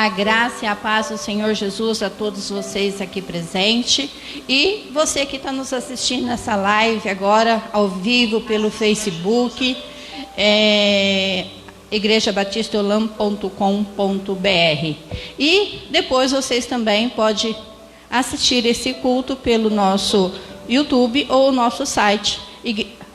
A graça e a paz do Senhor Jesus a todos vocês aqui presentes e você que está nos assistindo nessa live agora ao vivo pelo Facebook, igrejabatistasholam.com.br, e depois vocês também podem assistir esse culto pelo nosso YouTube ou o nosso site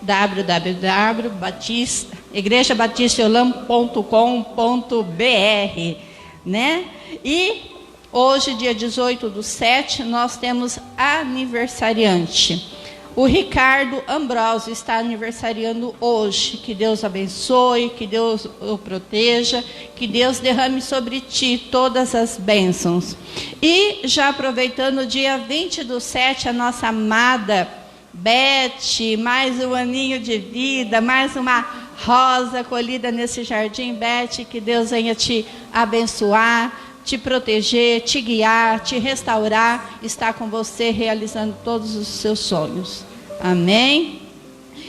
www.igrejabatistasholam.com.br, né? E hoje, dia 18/7, nós temos aniversariante. O Ricardo Ambrosio está aniversariando hoje. Que Deus abençoe, que Deus o proteja, que Deus derrame sobre ti todas as bênçãos. E já aproveitando o dia 20/7, a nossa amada Beth, mais um aninho de vida, mais uma rosa colhida nesse jardim. Beth, que Deus venha te abençoar, te proteger, te guiar, te restaurar, estar com você realizando todos os seus sonhos. Amém?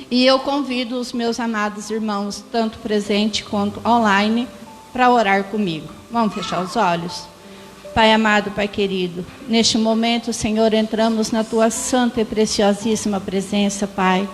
E eu convido os meus amados irmãos, tanto presente quanto online, para orar comigo. Vamos fechar os olhos? Pai amado, Pai querido, neste momento, Senhor, entramos na Tua santa e preciosíssima presença, Pai.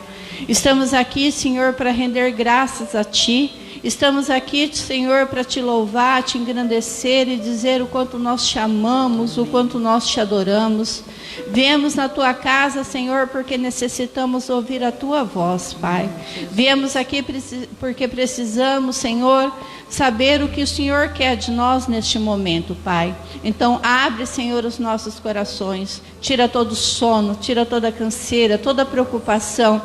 Estamos aqui, Senhor, para render graças a Ti. Estamos aqui, Senhor, para Te louvar, Te engrandecer e dizer o quanto nós Te amamos, o quanto nós Te adoramos. Viemos na Tua casa, Senhor, porque necessitamos ouvir a Tua voz, Pai. Viemos aqui porque precisamos, Senhor, saber o que o Senhor quer de nós neste momento, Pai. Então, abre, Senhor, os nossos corações. Tira todo o sono, tira toda a canseira, toda a preocupação.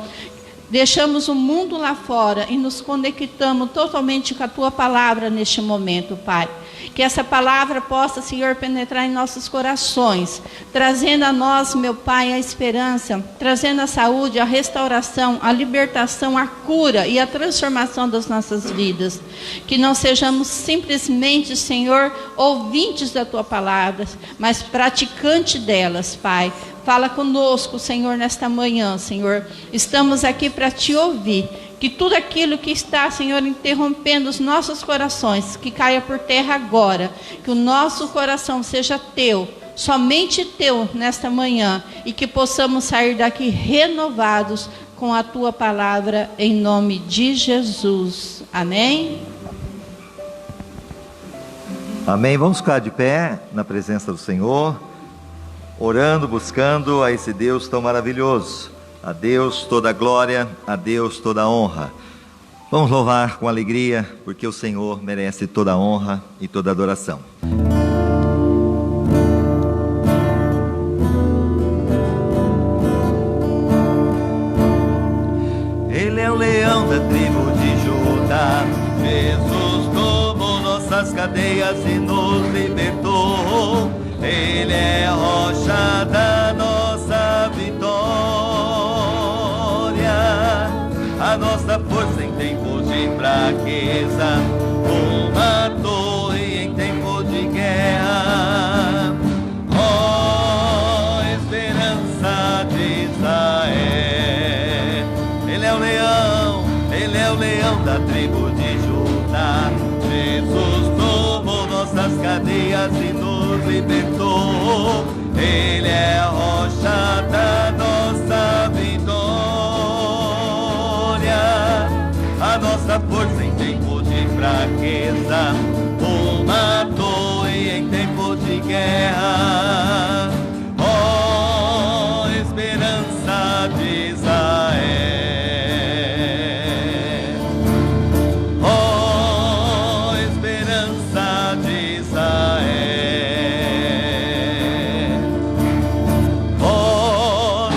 Deixamos o mundo lá fora e nos conectamos totalmente com a Tua palavra neste momento, Pai. Que essa palavra possa, Senhor, penetrar em nossos corações, trazendo a nós, meu Pai, a esperança, trazendo a saúde, a restauração, a libertação, a cura e a transformação das nossas vidas. Que não sejamos simplesmente, Senhor, ouvintes da Tua palavra, mas praticantes delas, Pai. Fala conosco, Senhor, nesta manhã, Senhor. Estamos aqui para Te ouvir. Que tudo aquilo que está, Senhor, interrompendo os nossos corações, que caia por terra agora. Que o nosso coração seja Teu, somente Teu, nesta manhã. E que possamos sair daqui renovados com a Tua palavra, em nome de Jesus. Amém? Amém. Vamos ficar de pé na presença do Senhor, orando, buscando a esse Deus tão maravilhoso. A Deus toda a glória, a Deus toda a honra. Vamos louvar com alegria, porque o Senhor merece toda a honra e toda a adoração. Ele é o leão da tribo de Judá. Jesus tomou nossas cadeias e nos libertou. Ele é a rocha da nossa vitória, a nossa força em tempos de fraqueza, uma torre em tempo de guerra. Ó, esperança de Israel. Ele é o leão da tribo de Judá. Jesus tomou nossas cadeias e nos libertou. Ele é a rocha da nossa vitória, a nossa força em tempo de fraqueza, uma torre em tempo de guerra. Ó, esperança de Israel. Ó, esperança de Israel. Ó,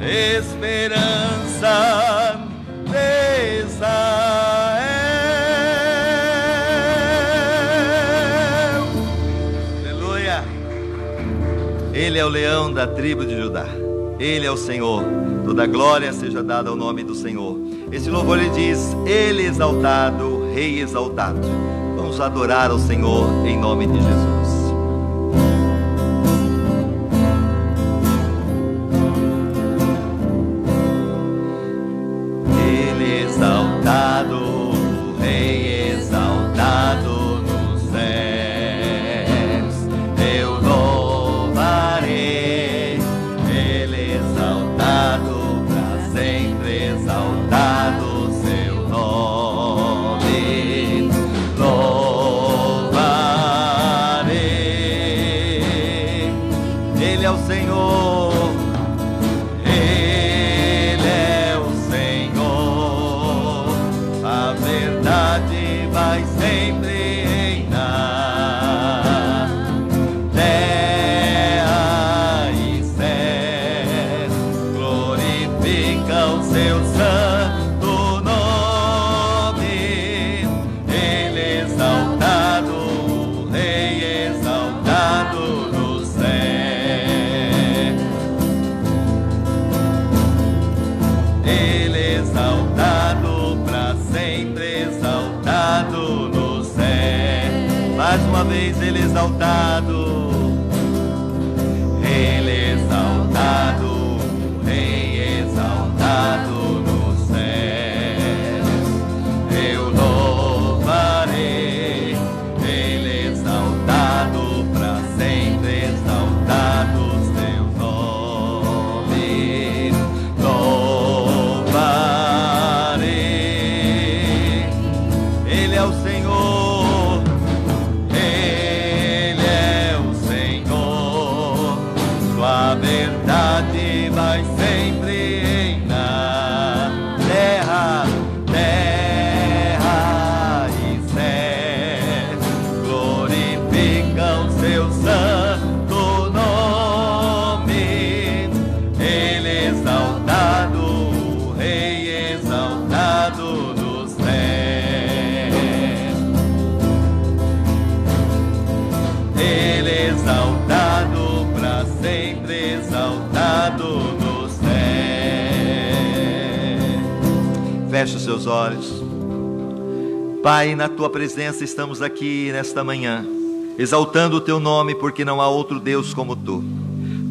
esperança de Israel. Aleluia. Ele é o leão da tribo de Judá. Ele é o Senhor. Toda glória seja dada ao nome do Senhor. Esse louvor ele diz: Ele exaltado, Rei exaltado. Vamos adorar ao Senhor em nome de Jesus. Ele exaltado, Rei exaltado no céu. uma vez, Ele exaltado. Ele exaltado, o Rei exaltado nos céus. Eu louvarei, Ele exaltado para sempre, exaltado o seu nome. Louvarei, Ele é o Senhor, Ele é o Senhor. Sua verdade vai sempre reinar. Terra, terra e céu glorificam seu santo nome. Ele exaltado, o Rei exaltado nos céus. Ele exaltado para sempre, exaltado nos céus. Feche os seus olhos. Pai, na tua presença estamos aqui nesta manhã, exaltando o teu nome, porque não há outro Deus como tu.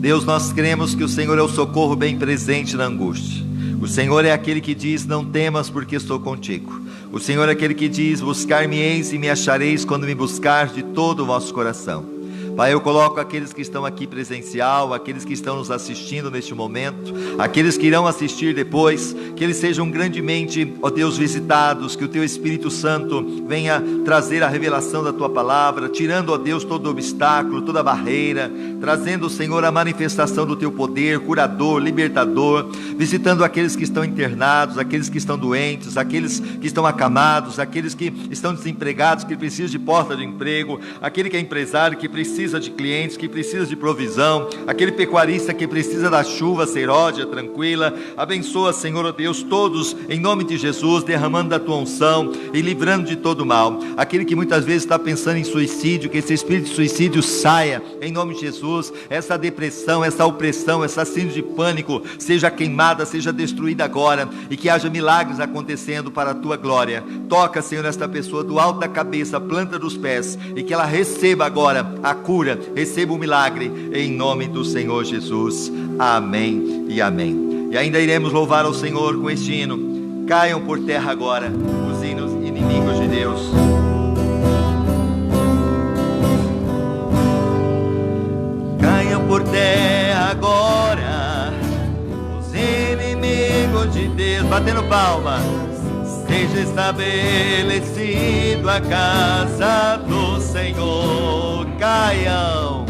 Deus, nós cremos que o Senhor é o socorro bem presente na angústia. O Senhor é aquele que diz: não temas, porque estou contigo. O Senhor é aquele que diz: buscar-me-eis e me achareis quando me buscar de todo o vosso coração. Pai, eu coloco aqueles que estão aqui presencial, aqueles que estão nos assistindo neste momento, aqueles que irão assistir depois, que eles sejam grandemente, ó Deus, visitados, que o Teu Espírito Santo venha trazer a revelação da Tua palavra, tirando, ó Deus, todo obstáculo, toda barreira, trazendo, Senhor, a manifestação do Teu poder, curador, libertador, visitando aqueles que estão internados, aqueles que estão doentes, aqueles que estão acamados, aqueles que estão desempregados, que precisam de porta de emprego, aquele que é empresário, que precisa de clientes, que precisa de provisão, aquele pecuarista que precisa da chuva seródia, tranquila. Abençoa, Senhor, ó Deus, todos em nome de Jesus, derramando da tua unção e livrando de todo mal. Aquele que muitas vezes está pensando em suicídio, que esse espírito de suicídio saia em nome de Jesus. Essa depressão, essa opressão, essa síndrome de pânico seja queimada, seja destruída agora, e que haja milagres acontecendo para a tua glória. Toca, Senhor, esta pessoa do alto da cabeça, planta dos pés, e que ela receba agora a cura, receba o milagre, em nome do Senhor Jesus. Amém e amém. E ainda iremos louvar ao Senhor com este hino. Caiam por terra agora os hinos inimigos de Deus. Caiam por terra agora os inimigos de Deus. Batendo palma. Seja estabelecido a casa do Senhor. Caiam,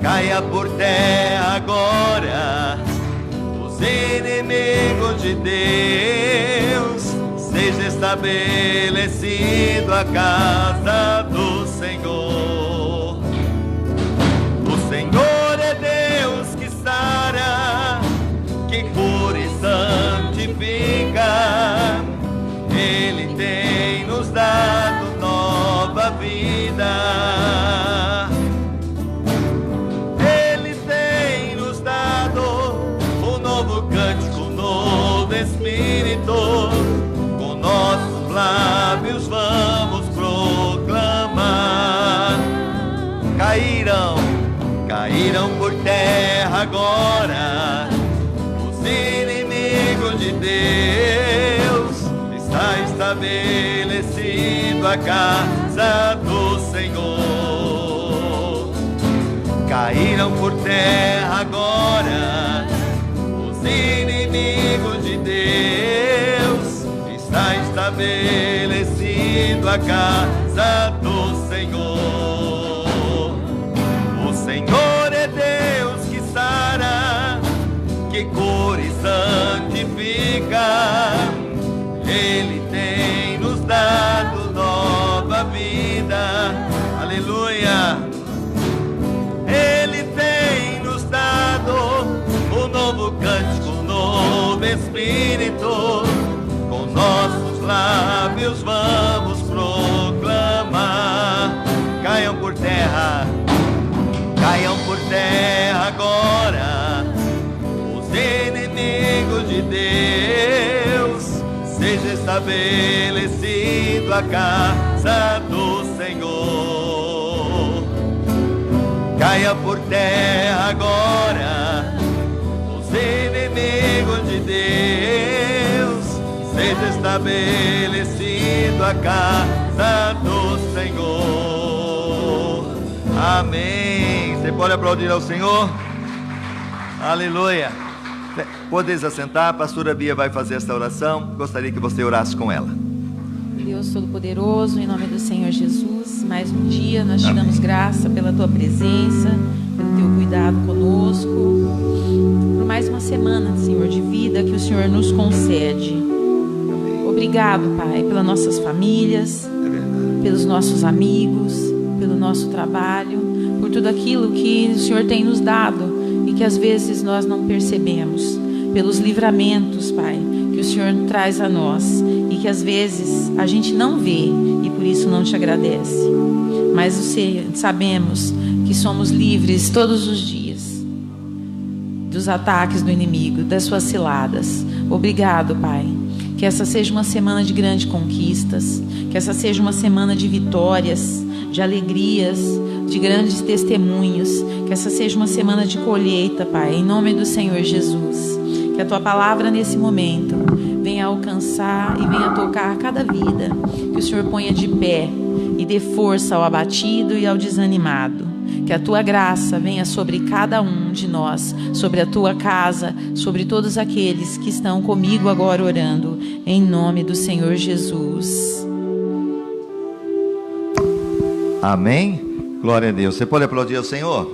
caia por terra agora os inimigos de Deus. Seja estabelecido a casa do Senhor. O Senhor é Deus que sara, que cura e santifica. Ele tem nos dado nova vida. Ele tem nos dado um novo cântico, um novo espírito. Com nossos lábios vamos proclamar. Caíram por terra agora os inimigos de Deus. Está estabelecido a casa do Senhor. Caíram por terra agora os inimigos de Deus. Está estabelecido a casa do Senhor. O Senhor é Deus que sara, que cura e santifica. Ele tem nos dado nova vida. Aleluia. Ele tem nos dado um novo cântico, um novo espírito. Com nossos lábios vamos proclamar. Caiam por terra agora os inimigos de Deus. Seja estabelecido a casa do Senhor. caia por terra agora. Os inimigos de Deus, seja estabelecido a casa do Senhor. Amém. Você pode aplaudir ao Senhor? Aleluia. Podeis assentar, a pastora Bia vai fazer esta oração. Gostaria que você orasse com ela. Deus Todo-Poderoso, em nome do Senhor Jesus, mais um dia nós te damos graça pela tua presença, pelo teu cuidado conosco, por mais uma semana, Senhor, de vida que o Senhor nos concede. Obrigado, Pai, pelas nossas famílias, pelos nossos amigos, pelo nosso trabalho, por tudo aquilo que o Senhor tem nos dado e que às vezes nós não percebemos, pelos livramentos, Pai, que o Senhor traz a nós e que às vezes a gente não vê e por isso não te agradece. Mas sabemos que somos livres todos os dias dos ataques do inimigo, das suas ciladas. Obrigado, Pai. Que essa seja uma semana de grandes conquistas, que essa seja uma semana de vitórias, de alegrias, de grandes testemunhos, que essa seja uma semana de colheita, Pai, em nome do Senhor Jesus. Que a tua palavra nesse momento venha alcançar e venha tocar cada vida, que o Senhor ponha de pé e dê força ao abatido e ao desanimado. Que a tua graça venha sobre cada um de nós, sobre a tua casa, sobre todos aqueles que estão comigo agora orando, em nome do Senhor Jesus. Amém? Glória a Deus. Você pode aplaudir ao Senhor?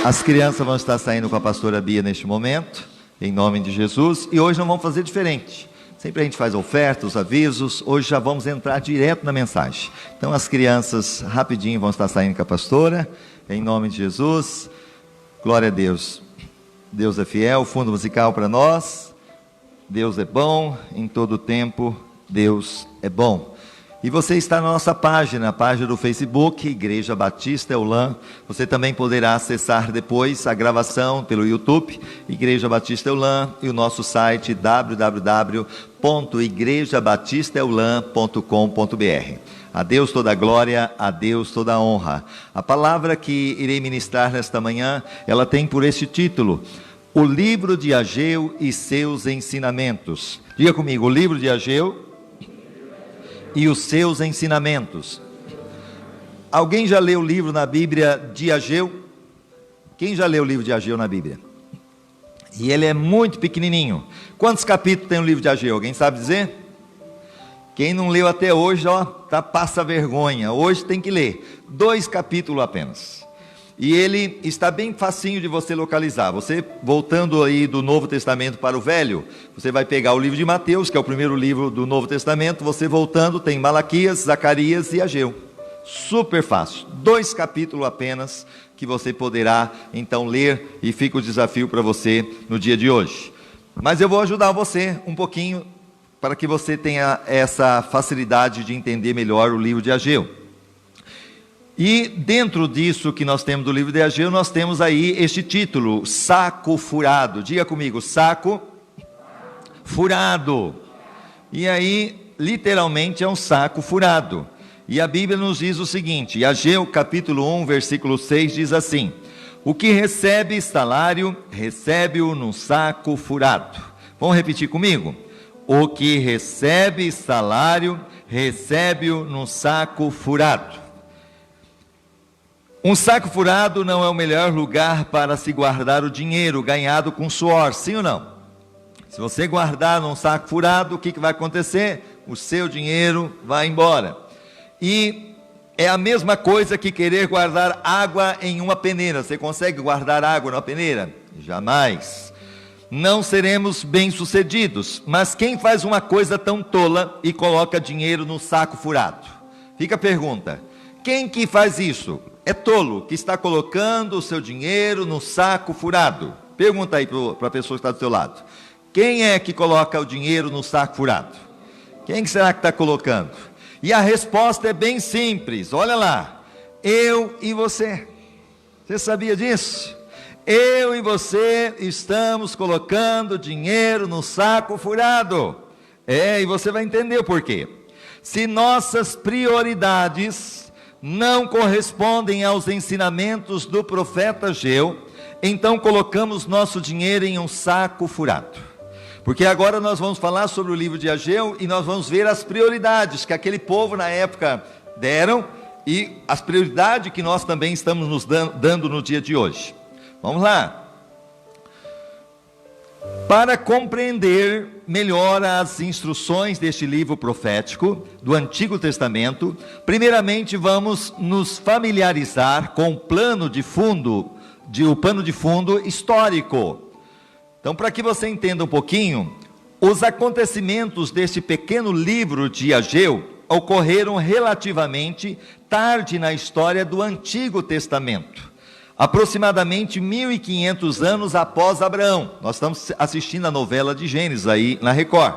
As crianças vão estar saindo com a pastora Bia neste momento, em nome de Jesus, e hoje nós vamos fazer diferente. Sempre a gente faz ofertas, os avisos, hoje já vamos entrar direto na mensagem. Então as crianças rapidinho vão estar saindo com a pastora, em nome de Jesus. Glória a Deus. Deus é fiel, fundo musical para nós. Deus é bom, em todo tempo Deus é bom. E você está na nossa página, a página do Facebook, Igreja Batista Eulam. Você também poderá acessar depois a gravação pelo YouTube, Igreja Batista Eulam, e o nosso site www.igrejabatistaeulam.com.br. A Deus toda a glória, a Deus toda a honra. A palavra que irei ministrar nesta manhã, ela tem por este título: O livro de Ageu e seus ensinamentos. Diga comigo, o livro de Ageu e os seus ensinamentos. Alguém já leu o livro na Bíblia de Ageu? Quem já leu o livro de Ageu na Bíblia? E ele é muito pequenininho. Quantos capítulos tem o livro de Ageu? Alguém sabe dizer? Quem não leu até hoje, passa vergonha. Hoje tem que ler. 2 capítulos apenas. E ele está bem facinho de você localizar. Você, voltando aí do Novo Testamento para o Velho, você vai pegar o livro de Mateus, que é o primeiro livro do Novo Testamento. Você voltando, tem Malaquias, Zacarias e Ageu. Super fácil. 2 capítulos apenas, que você poderá então ler, e fica o desafio para você no dia de hoje. Mas eu vou ajudar você um pouquinho, para que você tenha essa facilidade de entender melhor o livro de Ageu. E dentro disso que nós temos do livro de Ageu, nós temos aí este título, Saco Furado. Diga comigo, saco furado. E aí, literalmente é um saco furado. E a Bíblia nos diz o seguinte, Ageu capítulo 1, versículo 6 diz assim: o que recebe salário, recebe-o num saco furado. Vamos repetir comigo? O que recebe salário, recebe-o num saco furado. Um saco furado não é o melhor lugar para se guardar o dinheiro ganhado com suor, sim ou não? Se você guardar num saco furado, o que vai acontecer? O seu dinheiro vai embora. E é a mesma coisa que querer guardar água em uma peneira. Você consegue guardar água numa peneira? Jamais. Não seremos bem-sucedidos. Mas quem faz uma coisa tão tola e coloca dinheiro no saco furado? Fica a pergunta. Quem que faz isso? É tolo, que está colocando o seu dinheiro no saco furado. Pergunta aí para a pessoa que está do seu lado. Quem é que coloca o dinheiro no saco furado? Quem que será que está colocando? E a resposta é bem simples, olha lá. Eu e você. Você sabia disso? Eu e você estamos colocando dinheiro no saco furado. E você vai entender o porquê. Se nossas prioridades não correspondem aos ensinamentos do profeta Ageu, então colocamos nosso dinheiro em um saco furado. Porque agora nós vamos falar sobre o livro de Ageu e nós vamos ver as prioridades que aquele povo na época deram e as prioridades que nós também estamos nos dando no dia de hoje. Vamos lá. Para compreender melhor as instruções deste livro profético do Antigo Testamento, primeiramente vamos nos familiarizar com o pano de fundo histórico. Então, para que você entenda um pouquinho, os acontecimentos deste pequeno livro de Ageu ocorreram relativamente tarde na história do Antigo Testamento, aproximadamente 1500 anos após Abraão. Nós estamos assistindo a novela de Gênesis aí na Record,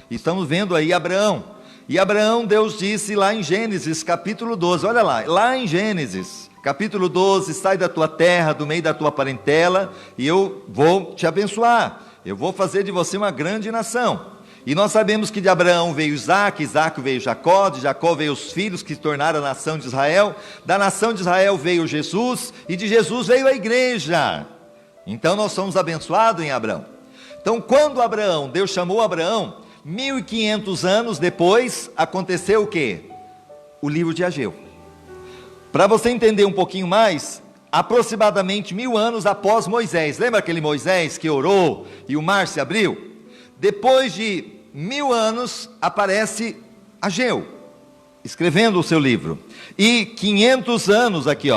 estamos vendo aí Abraão, e Abraão, Deus disse lá em Gênesis capítulo 12, olha lá em Gênesis capítulo 12, sai da tua terra, do meio da tua parentela, e eu vou te abençoar, eu vou fazer de você uma grande nação. E nós sabemos que de Abraão veio Isaac, Isaac veio Jacó, de Jacó veio os filhos que se tornaram a nação de Israel, da nação de Israel veio Jesus, e de Jesus veio a igreja. Então nós somos abençoados em Abraão. Então quando Deus chamou Abraão, 1500 anos depois, aconteceu o quê? O livro de Ageu. Para você entender um pouquinho mais, aproximadamente 1000 anos após Moisés, lembra aquele Moisés que orou e o mar se abriu? Depois de 1000 anos, aparece Ageu, escrevendo o seu livro. E 500 anos aqui,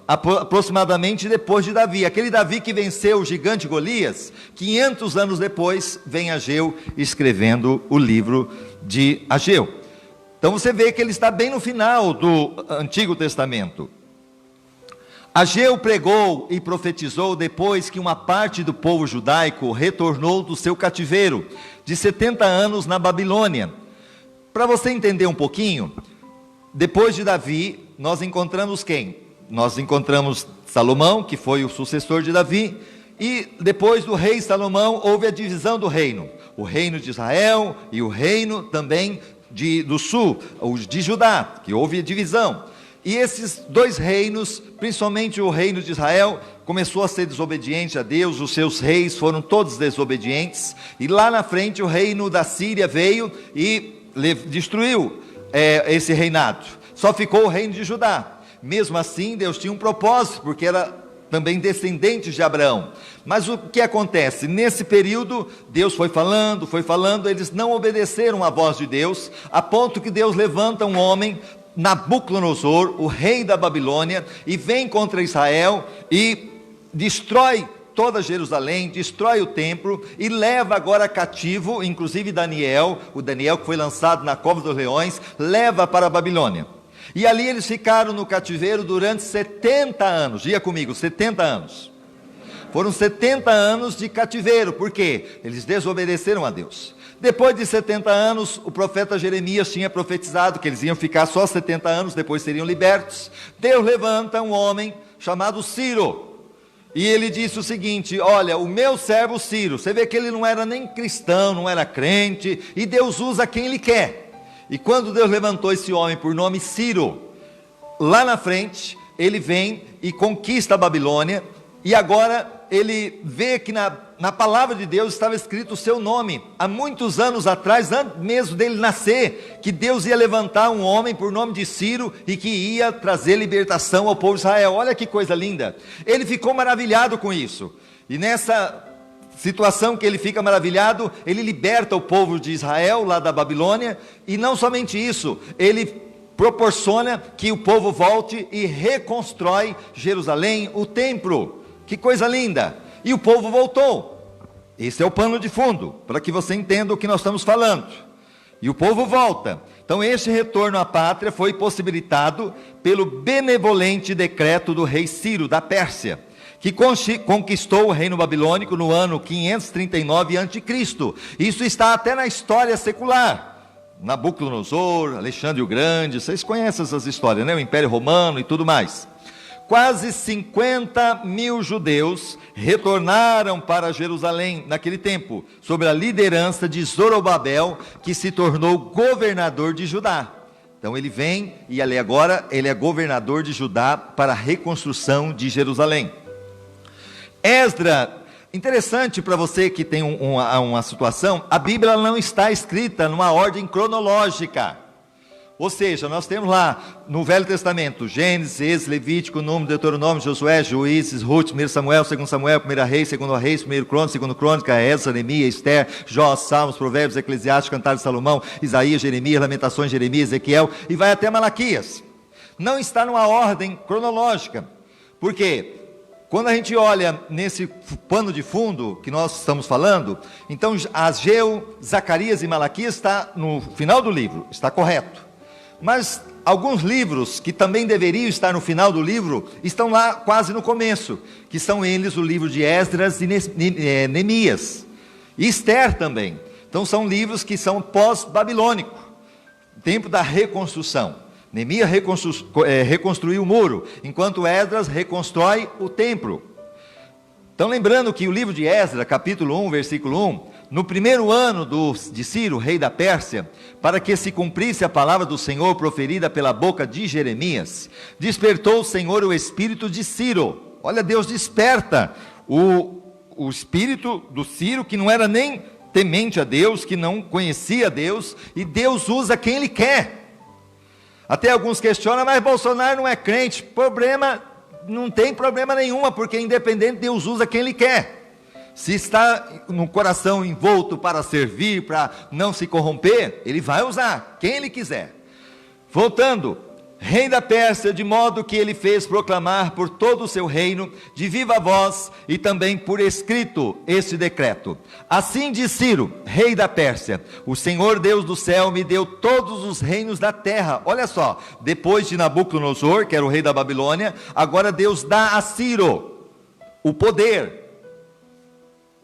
aproximadamente depois de Davi, aquele Davi que venceu o gigante Golias, 500 anos depois, vem Ageu escrevendo o livro de Ageu. Então você vê que ele está bem no final do Antigo Testamento. Ageu pregou e profetizou depois que uma parte do povo judaico retornou do seu cativeiro de 70 anos na Babilônia. Para você entender um pouquinho, depois de Davi, nós encontramos quem? Nós encontramos Salomão, que foi o sucessor de Davi, e depois do rei Salomão houve a divisão do reino. O reino de Israel e o reino também do sul, de Judá, que houve a divisão. E esses dois reinos, principalmente o reino de Israel, começou a ser desobediente a Deus, os seus reis foram todos desobedientes, e lá na frente o reino da Síria veio e destruiu esse reinado. Só ficou o reino de Judá. Mesmo assim, Deus tinha um propósito, porque era também descendentes de Abraão. Mas o que acontece? Nesse período, Deus foi falando, eles não obedeceram à voz de Deus, a ponto que Deus levanta um homem, Nabucodonosor, o rei da Babilônia, e vem contra Israel e destrói toda Jerusalém, destrói o templo e leva agora cativo, inclusive Daniel, o Daniel que foi lançado na cova dos leões, leva para a Babilônia. E ali eles ficaram no cativeiro durante 70 anos, diga comigo, 70 anos. Foram 70 anos de cativeiro, por quê? Eles desobedeceram a Deus. Depois de 70 anos, o profeta Jeremias tinha profetizado que eles iam ficar só 70 anos, depois seriam libertos. Deus levanta um homem chamado Ciro, e ele disse o seguinte: olha, o meu servo Ciro, você vê que ele não era nem cristão, não era crente, e Deus usa quem ele quer. E quando Deus levantou esse homem por nome Ciro, lá na frente, ele vem e conquista a Babilônia, e agora ele vê que na palavra de Deus estava escrito o seu nome, há muitos anos atrás, antes mesmo dele nascer, que Deus ia levantar um homem por nome de Ciro, e que ia trazer libertação ao povo de Israel. Olha que coisa linda, ele ficou maravilhado com isso, e nessa situação que ele fica maravilhado, ele liberta o povo de Israel lá da Babilônia, e não somente isso, ele proporciona que o povo volte e reconstrói Jerusalém, o templo. Que coisa linda! E o povo voltou. Esse é o pano de fundo, para que você entenda o que nós estamos falando. E o povo volta. Então este retorno à pátria foi possibilitado pelo benevolente decreto do rei Ciro da Pérsia, que conquistou o reino babilônico no ano 539 a.C. Isso está até na história secular. Nabucodonosor, Alexandre o Grande, vocês conhecem essas histórias, né? O Império Romano e tudo mais. Quase 50 mil judeus retornaram para Jerusalém naquele tempo, sob a liderança de Zorobabel, que se tornou governador de Judá. Então ele vem e agora ele é governador de Judá para a reconstrução de Jerusalém. Esdras, interessante para você que tem uma situação, a Bíblia não está escrita numa ordem cronológica. Ou seja, nós temos lá no Velho Testamento, Gênesis, Êxodo, Levítico, Número, Deuteronômio, Josué, Juízes, Ruth, 1 Samuel, 2 Samuel, 1 Reis, 2 Reis, 1 Crônica, 2 Crônica, Esdras, Neemias, Esther, Jó, Salmos, Provérbios, Eclesiastes, Cantares de Salomão, Isaías, Jeremias, Lamentações, Jeremias, Ezequiel, e vai até Malaquias. Não está numa ordem cronológica. Por quê? Quando a gente olha nesse pano de fundo que nós estamos falando, então Ageu, Zacarias e Malaquias está no final do livro, está correto. Mas alguns livros que também deveriam estar no final do livro, estão lá quase no começo, que são eles o livro de Esdras e Neemias, e Esther também. Então são livros que são pós-babilônico, tempo da reconstrução. Neemias reconstruiu o muro, enquanto Esdras reconstrói o templo. Então lembrando que o livro de Esdras, capítulo 1, versículo 1, no primeiro ano de Ciro, rei da Pérsia, para que se cumprisse a palavra do Senhor proferida pela boca de Jeremias, despertou o Senhor o espírito de Ciro. Olha, Deus desperta o espírito do Ciro, que não era nem temente a Deus, que não conhecia Deus, e Deus usa quem Ele quer. Até alguns questionam, mas Bolsonaro não é crente. Não tem problema nenhuma, porque independente, Deus usa quem Ele quer. Se está no coração envolto para servir, para não se corromper, Ele vai usar quem Ele quiser. Voltando, rei da Pérsia, de modo que ele fez proclamar por todo o seu reino, de viva voz e também por escrito, este decreto. Assim diz Ciro, rei da Pérsia: o Senhor Deus do céu me deu todos os reinos da terra. Olha só, depois de Nabucodonosor, que era o rei da Babilônia, agora Deus dá a Ciro o poder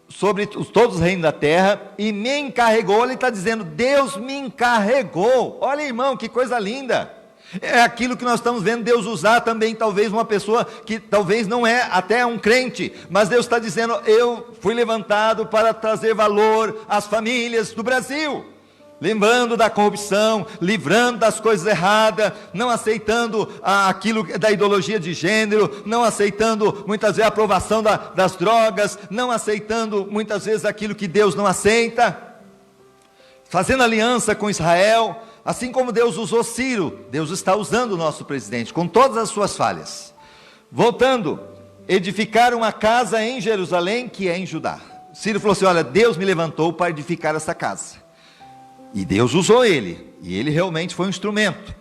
sobre todos os reinos da terra, e me encarregou. Ele está dizendo, Deus me encarregou. Olha, irmão, que coisa linda. É aquilo que nós estamos vendo Deus usar também, talvez uma pessoa que talvez não é até um crente, mas Deus está dizendo, eu fui levantado para trazer valor às famílias do Brasil, lembrando da corrupção, livrando das coisas erradas, não aceitando aquilo da ideologia de gênero, não aceitando muitas vezes a aprovação das drogas, não aceitando muitas vezes aquilo que Deus não aceita, fazendo aliança com Israel. Assim como Deus usou Ciro, Deus está usando o nosso presidente, com todas as suas falhas. Voltando, edificaram uma casa em Jerusalém, que é em Judá. Ciro falou assim, olha, Deus me levantou para edificar essa casa. E Deus usou ele, e ele realmente foi um instrumento.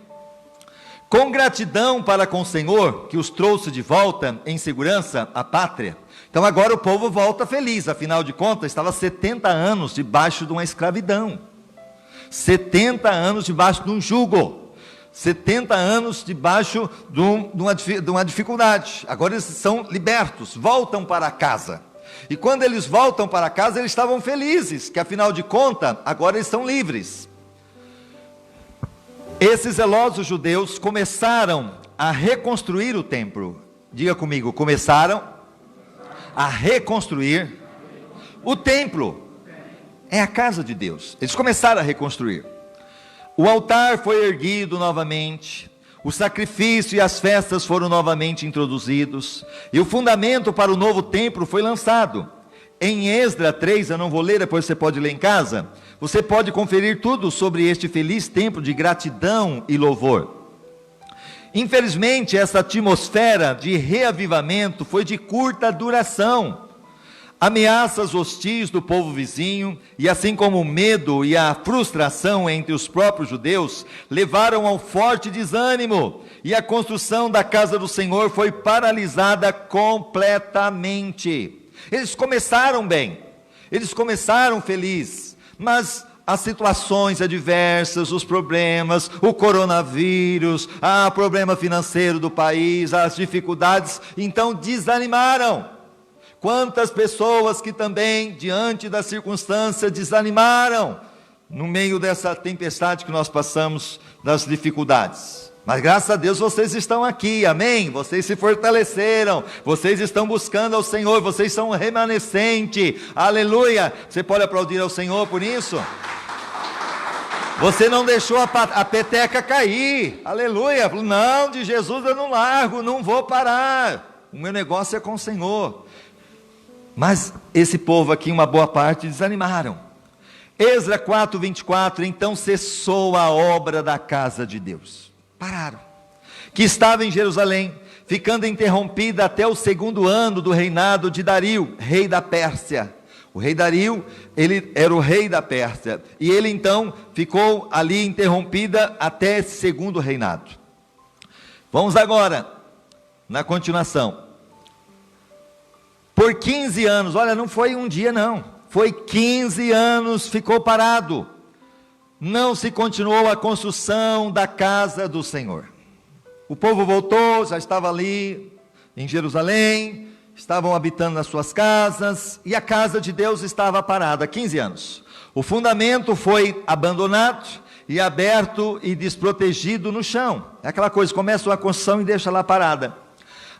Com gratidão para com o Senhor, que os trouxe de volta em segurança à pátria. Então agora o povo volta feliz, afinal de contas, estava 70 anos debaixo de uma escravidão. 70 anos debaixo de um jugo. 70 anos debaixo de uma dificuldade. Agora eles são libertos, voltam para casa. E quando eles voltam para casa, eles estavam felizes, que afinal de contas, agora eles estão livres. Esses zelosos judeus começaram a reconstruir o templo. Diga comigo, começaram a reconstruir o templo. É a casa de Deus. Eles começaram a reconstruir. O altar foi erguido novamente. O sacrifício e as festas foram novamente introduzidos, e o fundamento para o novo templo foi lançado. Em Esdras 3, eu não vou ler, depois você pode ler em casa, você pode conferir tudo sobre este feliz tempo de gratidão e louvor. Infelizmente, essa atmosfera de reavivamento foi de curta duração. Ameaças hostis do povo vizinho, e assim como o medo e a frustração entre os próprios judeus, levaram ao forte desânimo, e a construção da casa do Senhor foi paralisada completamente. Eles começaram bem, eles começaram felizes, mas as situações adversas, os problemas, o coronavírus, o problema financeiro do país, as dificuldades, então desanimaram. Quantas pessoas que também, diante da circunstância, desanimaram, no meio dessa tempestade que nós passamos, das dificuldades. Mas graças a Deus vocês estão aqui, amém? Vocês se fortaleceram, vocês estão buscando ao Senhor, vocês são um remanescente, aleluia! Você pode aplaudir ao Senhor por isso? Você não deixou a peteca cair. Aleluia. Falou, não, de Jesus eu não largo, não vou parar. O meu negócio é com o Senhor. Mas esse povo aqui, uma boa parte, desanimaram. Esdras 4:24, então cessou a obra da casa de Deus. Pararam. Que estava em Jerusalém, ficando interrompida até o 2º ano do reinado de Dario, rei da Pérsia. O rei Dario, ele era o rei da Pérsia, e ele então ficou ali interrompida até esse 2º reinado. Vamos agora, na continuação. Por 15 anos, olha, não foi um dia não, foi 15 anos, ficou parado. Não se continuou a construção da casa do Senhor. O povo voltou, já estava ali em Jerusalém, estavam habitando nas suas casas, e a casa de Deus estava parada, 15 anos. O fundamento foi abandonado e aberto e desprotegido no chão. É aquela coisa, começa uma construção e deixa lá parada.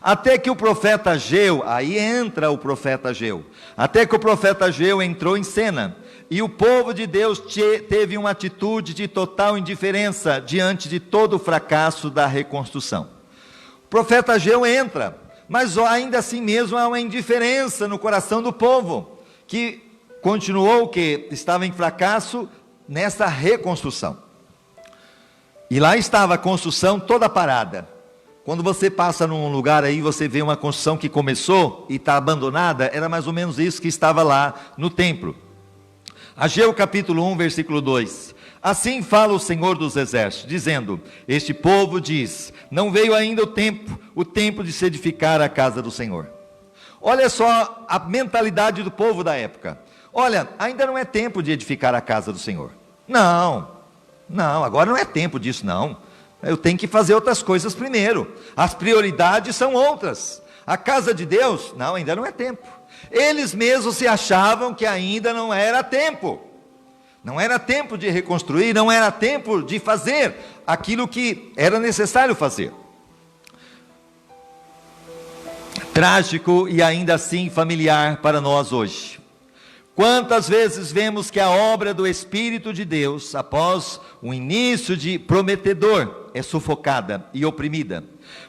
Até que o profeta Ageu, aí entra o profeta Ageu, até que o profeta Ageu entrou em cena, e o povo de Deus teve uma atitude de total indiferença diante de todo o fracasso da reconstrução. O profeta Ageu entra, mas ainda assim mesmo há uma indiferença no coração do povo, que continuou, que estava em fracasso nessa reconstrução. E lá estava a construção toda parada. Quando você passa num lugar aí, você vê uma construção que começou e está abandonada, era mais ou menos isso que estava lá no templo. Ageu capítulo 1, versículo 2. Assim fala o Senhor dos Exércitos, dizendo, este povo diz, não veio ainda o tempo de se edificar a casa do Senhor. Olha só a mentalidade do povo da época. Olha, ainda não é tempo de edificar a casa do Senhor. Não, agora não é tempo disso não. Eu tenho que fazer outras coisas primeiro. As prioridades são outras. A casa de Deus, não, ainda não é tempo. Eles mesmos se achavam que ainda não era tempo. Não era tempo de reconstruir, não era tempo de fazer aquilo que era necessário fazer. Trágico e ainda assim familiar para nós hoje. Quantas vezes vemos que a obra do Espírito de Deus, após um início de prometedor, é sufocada e oprimida.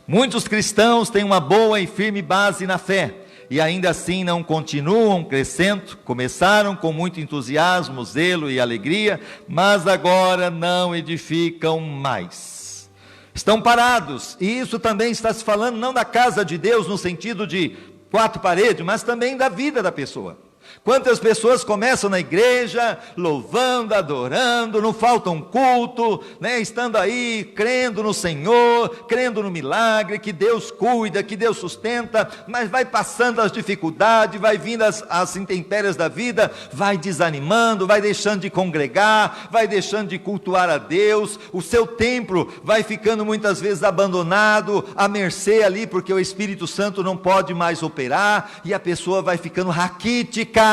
Muitos cristãos têm uma boa e firme base na fé, e ainda assim não continuam crescendo, começaram com muito entusiasmo, zelo e alegria, mas agora não edificam mais. Estão parados, e isso também está se falando não da casa de Deus no sentido de 4 paredes, mas também da vida da pessoa. Quantas pessoas começam na igreja, louvando, adorando, não falta um culto, né? Estando aí, crendo no Senhor, crendo no milagre, que Deus cuida, que Deus sustenta, mas vai passando as dificuldades, vai vindo as intempéries da vida, vai desanimando, vai deixando de congregar, vai deixando de cultuar a Deus, o seu templo vai ficando muitas vezes abandonado, à mercê ali, porque o Espírito Santo não pode mais operar, e a pessoa vai ficando raquítica,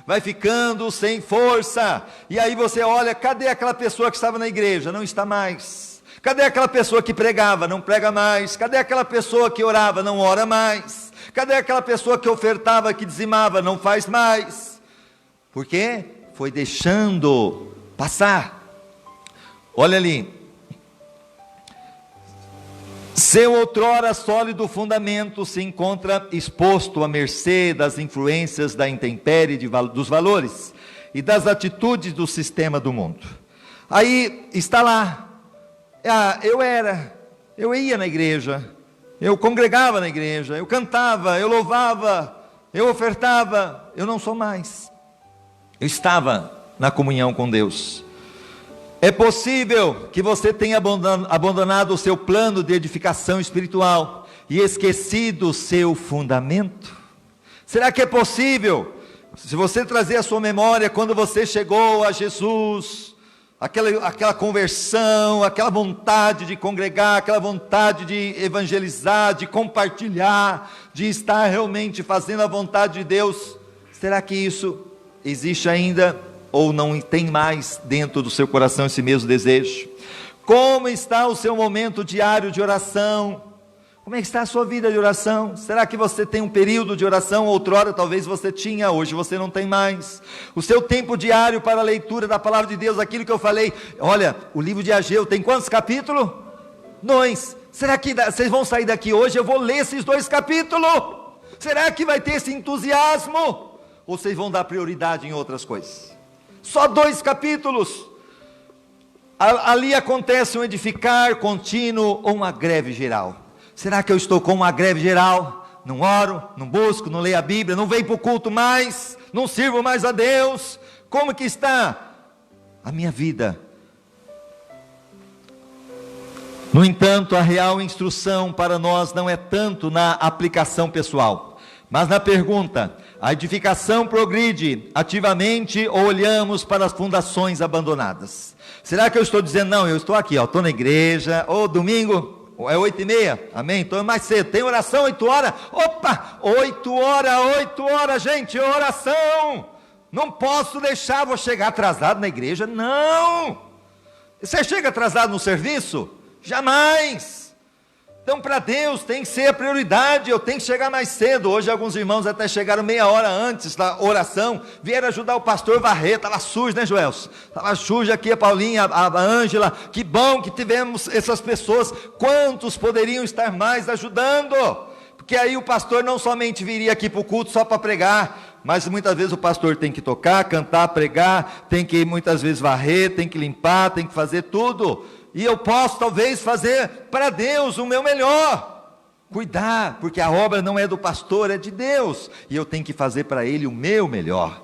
vai ficando sem força, e aí você olha, cadê aquela pessoa que estava na igreja? Não está mais. Cadê aquela pessoa que pregava? Não prega mais. Cadê aquela pessoa que orava? Não ora mais. Cadê aquela pessoa que ofertava, que dizimava? Não faz mais. Por quê? Foi deixando passar. Olha ali, seu outrora sólido fundamento se encontra exposto à mercê das influências da intempérie dos valores e das atitudes do sistema do mundo. Aí está lá, eu ia na igreja, eu congregava na igreja, eu cantava, eu louvava, eu ofertava, eu não sou mais. Eu estava na comunhão com Deus. É possível que você tenha abandonado o seu plano de edificação espiritual e esquecido o seu fundamento. Será que é possível? Se você trazer a sua memória, quando você chegou a Jesus, aquela conversão, aquela vontade de congregar, aquela vontade de evangelizar, de compartilhar, de estar realmente fazendo a vontade de Deus, será que isso existe ainda? Ou não tem mais dentro do seu coração esse mesmo desejo? Como está o seu momento diário de oração? Como é que está a sua vida de oração? Será que você tem um período de oração? Outrora talvez você tinha, hoje você não tem mais. O seu tempo diário para a leitura da palavra de Deus, aquilo que eu falei. Olha, o livro de Ageu tem quantos capítulos? 2. Será que vocês vão sair daqui hoje? Eu vou ler esses 2 capítulos. Será que vai ter esse entusiasmo? Ou vocês vão dar prioridade em outras coisas? Só 2 capítulos. Ali acontece um edificar contínuo ou uma greve geral. Será que eu estou com uma greve geral? Não oro, não busco, não leio a Bíblia, não venho para o culto mais, não sirvo mais a Deus? Como que está a minha vida? No entanto, a real instrução para nós não é tanto na aplicação pessoal, mas na pergunta: a edificação progride ativamente ou olhamos para as fundações abandonadas? Será que eu estou dizendo, não, eu estou aqui, estou na igreja, domingo é 8h30, amém? Então é mais cedo, tem oração 8 horas, opa, 8 horas, gente, oração, não posso deixar, vou chegar atrasado na igreja, não. Você chega atrasado no serviço? Jamais. Então para Deus tem que ser a prioridade, eu tenho que chegar mais cedo. Hoje alguns irmãos até chegaram meia hora antes da oração, vieram ajudar o pastor varrer, estava sujo, né, Joelson? Estava sujo aqui a Paulinha, a Ângela, que bom que tivemos essas pessoas. Quantos poderiam estar mais ajudando? Porque aí o pastor não somente viria aqui para o culto só para pregar, mas muitas vezes o pastor tem que tocar, cantar, pregar, tem que muitas vezes varrer, tem que limpar, tem que fazer tudo. E eu posso talvez fazer para Deus o meu melhor, cuidar, porque a obra não é do pastor, é de Deus, e eu tenho que fazer para Ele o meu melhor.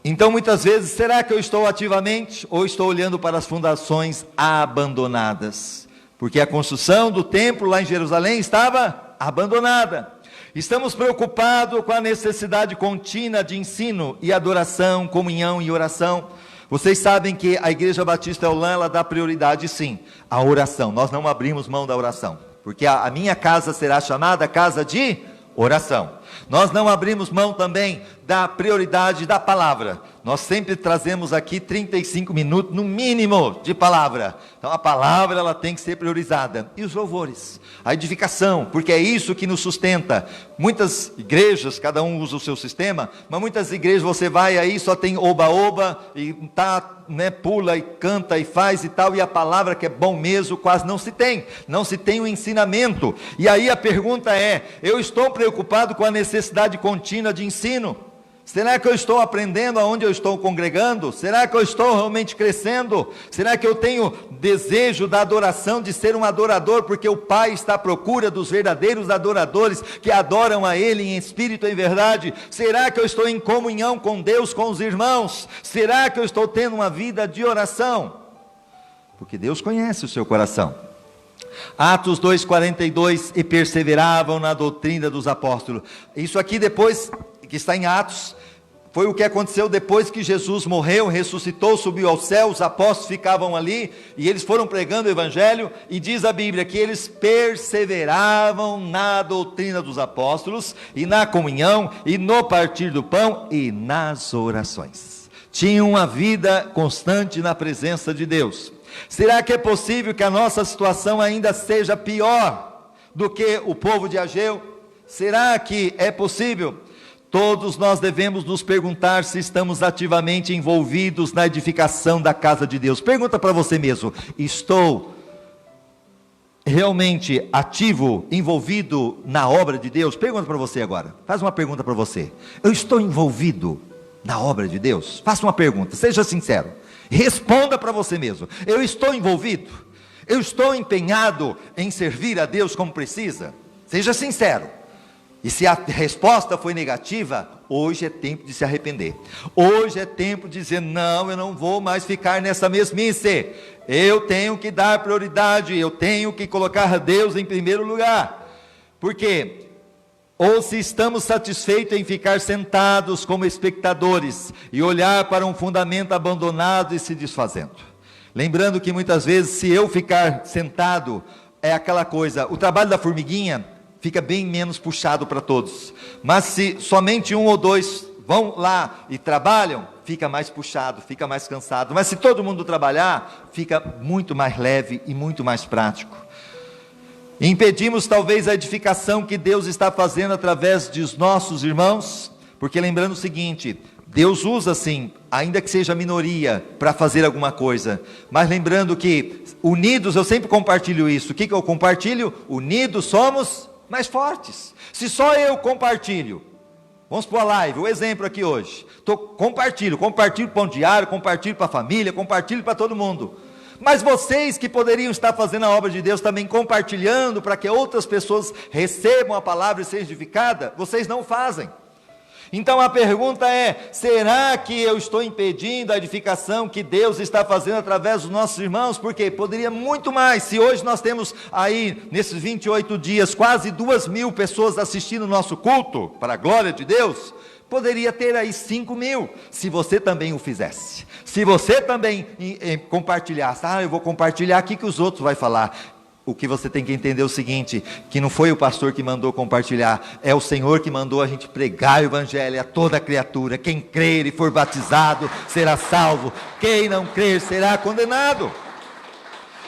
Então muitas vezes, será que eu estou ativamente, ou estou olhando para as fundações abandonadas? Porque a construção do templo lá em Jerusalém estava abandonada. Estamos preocupados com a necessidade contínua de ensino e adoração, comunhão e oração. Vocês sabem que a Igreja Batista Eulã, ela dá prioridade sim, à oração. Nós não abrimos mão da oração, porque a minha casa será chamada casa de oração. Nós não abrimos mão também da prioridade da palavra. Nós sempre trazemos aqui 35 minutos no mínimo de palavra. Então a palavra ela tem que ser priorizada. E os louvores, a edificação, porque é isso que nos sustenta. Muitas igrejas, cada um usa o seu sistema, mas muitas igrejas você vai aí, só tem oba-oba, e pula e canta e faz e tal, e a palavra que é bom mesmo quase não se tem o ensinamento. E aí a pergunta é, eu estou preocupado com a necessidade contínua de ensino? Será que eu estou aprendendo aonde eu estou congregando? Será que eu estou realmente crescendo? Será que eu tenho desejo da adoração, de ser um adorador, porque o Pai está à procura dos verdadeiros adoradores, que adoram a Ele em espírito e em verdade? Será que eu estou em comunhão com Deus, com os irmãos? Será que eu estou tendo uma vida de oração? Porque Deus conhece o seu coração. Atos 2:42, e perseveravam na doutrina dos apóstolos. Isso aqui depois, que está em Atos, foi o que aconteceu depois que Jesus morreu, ressuscitou, subiu ao céu, os apóstolos ficavam ali, e eles foram pregando o evangelho, e diz a Bíblia que eles perseveravam na doutrina dos apóstolos, e na comunhão, e no partir do pão, e nas orações. Tinham uma vida constante na presença de Deus. Será que é possível que a nossa situação ainda seja pior do que o povo de Ageu? Será que é possível? Todos nós devemos nos perguntar se estamos ativamente envolvidos na edificação da casa de Deus. Pergunta para você mesmo, estou realmente ativo, envolvido na obra de Deus? Pergunta para você agora, faz uma pergunta para você. Eu estou envolvido na obra de Deus? Faça uma pergunta, seja sincero. Responda para você mesmo, eu estou envolvido? Eu estou empenhado em servir a Deus como precisa? Seja sincero. E se a resposta foi negativa, hoje é tempo de se arrepender. Hoje é tempo de dizer, não, eu não vou mais ficar nessa mesmice. Eu tenho que dar prioridade, eu tenho que colocar Deus em primeiro lugar. Porque, ou se estamos satisfeitos em ficar sentados como espectadores, e olhar para um fundamento abandonado e se desfazendo. Lembrando que muitas vezes, se eu ficar sentado, é aquela coisa, o trabalho da formiguinha fica bem menos puxado para todos, mas se somente um ou dois vão lá e trabalham, fica mais puxado, fica mais cansado, mas se todo mundo trabalhar, fica muito mais leve e muito mais prático. Impedimos talvez a edificação que Deus está fazendo através dos nossos irmãos, porque lembrando o seguinte, Deus usa sim, ainda que seja minoria, para fazer alguma coisa, mas lembrando que unidos, eu sempre compartilho isso, o que eu compartilho? Unidos somos mais fortes. Se só eu compartilho, vamos para a live, o exemplo aqui hoje, compartilho pão diário, compartilho para a família, compartilho para todo mundo, mas vocês que poderiam estar fazendo a obra de Deus também compartilhando, para que outras pessoas recebam a palavra e sejam edificadas, vocês não fazem. Então a pergunta é, será que eu estou impedindo a edificação que Deus está fazendo através dos nossos irmãos? Porque poderia muito mais. Se hoje nós temos aí, nesses 28 dias, quase 2.000 pessoas assistindo o nosso culto, para a glória de Deus, poderia ter aí 5.000, se você também o fizesse. Se você também compartilhasse, eu vou compartilhar aqui que os outros vão falar. O que você tem que entender é o seguinte, que não foi o pastor que mandou compartilhar, é o Senhor que mandou a gente pregar o evangelho a toda criatura. Quem crer e for batizado será salvo, quem não crer será condenado.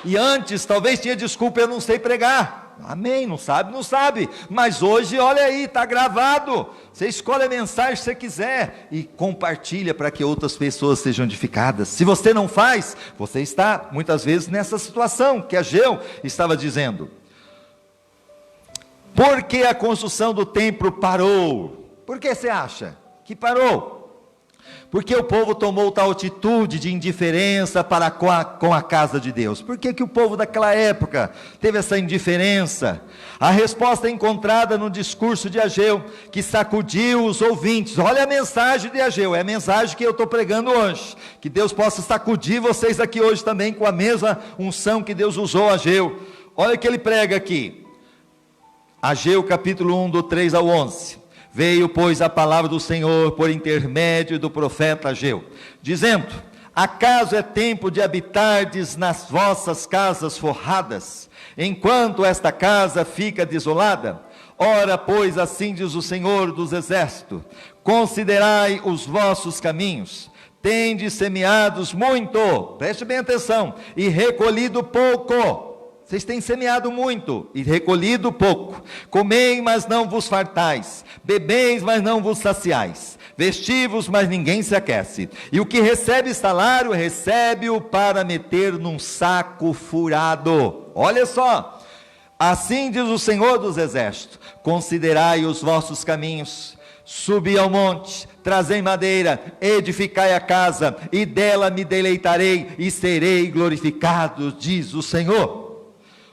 E antes talvez tinha desculpa, eu não sei pregar. Amém, não sabe, mas hoje olha aí, está gravado, você escolhe a mensagem que você quiser e compartilha para que outras pessoas sejam edificadas. Se você não faz, você está muitas vezes nessa situação que Ageu estava dizendo. Por que a construção do templo parou? Por que você acha que parou? Porque o povo tomou tal atitude de indiferença para com a casa de Deus. Por que o povo daquela época teve essa indiferença? A resposta é encontrada no discurso de Ageu, que sacudiu os ouvintes. Olha a mensagem de Ageu, é a mensagem que eu estou pregando hoje. Que Deus possa sacudir vocês aqui hoje também com a mesma unção que Deus usou a Ageu. Olha o que ele prega aqui. Ageu capítulo 1, do 3 ao 11. Veio, pois, a palavra do Senhor por intermédio do profeta Ageu, dizendo: acaso é tempo de habitardes nas vossas casas forradas, enquanto esta casa fica desolada? Ora, pois, assim diz o Senhor dos Exércitos: considerai os vossos caminhos, tendes semeados muito, preste bem atenção, e recolhido pouco. Vocês têm semeado muito e recolhido pouco. Comei, mas não vos fartais. Bebeis, mas não vos saciais. Vestivos, mas ninguém se aquece. E o que recebe salário, recebe-o para meter num saco furado. Olha só. Assim diz o Senhor dos Exércitos: considerai os vossos caminhos. Subi ao monte, trazei madeira, edificai a casa, e dela me deleitarei, e serei glorificado, diz o Senhor.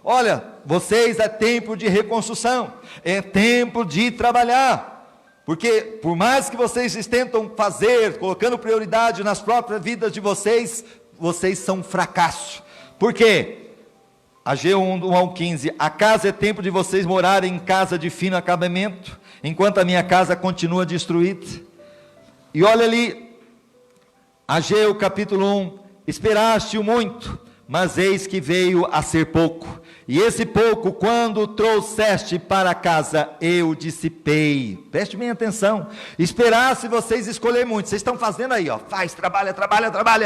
Olha, vocês, é tempo de reconstrução, é tempo de trabalhar, porque por mais que vocês tentam fazer, colocando prioridade nas próprias vidas de vocês, vocês são um fracasso. Por quê? Ageu 1 ao 15, acaso é tempo de vocês morarem em casa de fino acabamento, enquanto a minha casa continua destruída? E olha ali, Ageu capítulo 1, esperaste-o muito, mas eis que veio a ser pouco, e esse pouco, quando trouxeste para casa, eu dissipei. Preste bem atenção, esperasse vocês escolher muito, vocês estão fazendo aí, faz, trabalha,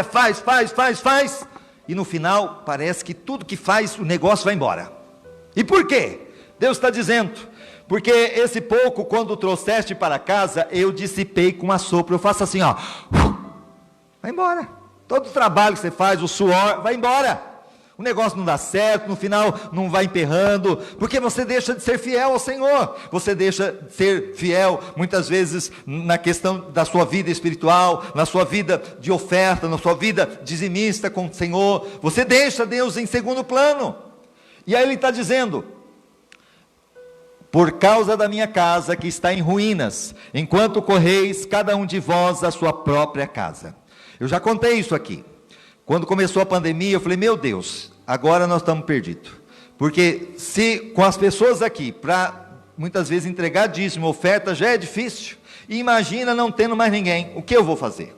faz, e no final, parece que tudo que faz, o negócio vai embora. E por quê? Deus está dizendo, porque esse pouco, quando trouxeste para casa, eu dissipei com assopro. Eu faço assim, vai embora. Todo o trabalho que você faz, o suor, vai embora. O negócio não dá certo, no final não vai emperrando, porque você deixa de ser fiel ao Senhor. Você deixa de ser fiel, muitas vezes, na questão da sua vida espiritual, na sua vida de oferta, na sua vida dizimista com o Senhor. Você deixa Deus em segundo plano. E aí ele está dizendo: por causa da minha casa que está em ruínas, enquanto correis cada um de vós a sua própria casa. Eu já contei isso aqui. Quando começou a pandemia, eu falei: meu Deus, agora nós estamos perdidos. Porque se com as pessoas aqui, para muitas vezes entregar dízimo, oferta, já é difícil, imagina não tendo mais ninguém, o que eu vou fazer?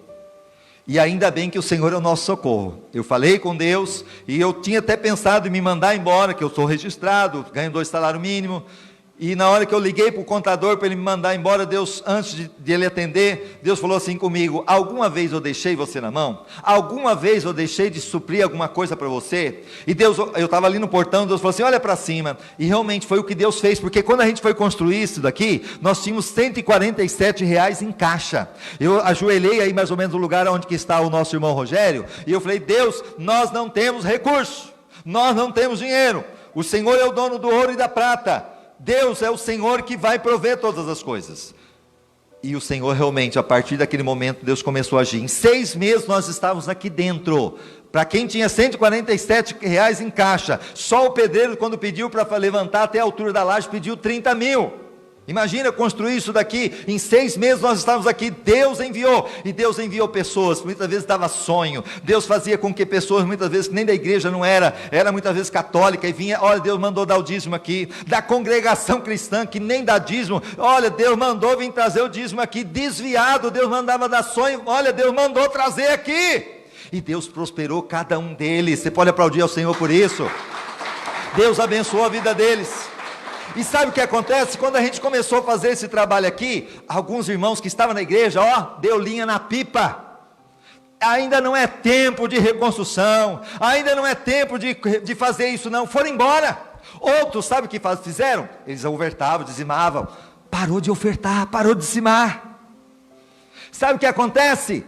E ainda bem que o Senhor é o nosso socorro. Eu falei com Deus, e eu tinha até pensado em me mandar embora, que eu sou registrado, ganho 2 salários mínimos, E na hora que eu liguei para o contador para ele me mandar embora, Deus, antes de ele atender, Deus falou assim comigo: alguma vez eu deixei você na mão? Alguma vez eu deixei de suprir alguma coisa para você? E Deus, eu estava ali no portão, Deus falou assim: olha para cima. E realmente foi o que Deus fez, porque quando a gente foi construir isso daqui, nós tínhamos R$147 em caixa. Eu ajoelhei aí mais ou menos no lugar onde que está o nosso irmão Rogério, e eu falei: Deus, nós não temos recurso, nós não temos dinheiro, o Senhor é o dono do ouro e da prata, Deus é o Senhor que vai prover todas as coisas. E o Senhor realmente, a partir daquele momento, Deus começou a agir. Em 6 meses nós estávamos aqui dentro. Para quem tinha R$147 em caixa, só o pedreiro, quando pediu para levantar até a altura da laje, pediu 30 mil. Imagina construir isso daqui. Em 6 meses nós estávamos aqui. Deus enviou, e Deus enviou pessoas. Muitas vezes dava sonho. Deus fazia com que pessoas, muitas vezes nem da igreja não era muitas vezes católica, e vinha: olha, Deus mandou dar o dízimo aqui. Da congregação cristã, que nem dá dízimo, olha, Deus mandou vir trazer o dízimo aqui. Desviado, Deus mandava dar sonho, olha, Deus mandou trazer aqui. E Deus prosperou cada um deles. Você pode aplaudir ao Senhor por isso. Deus abençoou a vida deles. E sabe o que acontece? Quando a gente começou a fazer esse trabalho aqui, alguns irmãos que estavam na igreja, deu linha na pipa. Ainda não é tempo de reconstrução, ainda não é tempo de fazer isso não, foram embora. Outros, sabe o que fizeram? Eles ofertavam, dizimavam. Parou de ofertar, parou de dizimar. Sabe o que acontece?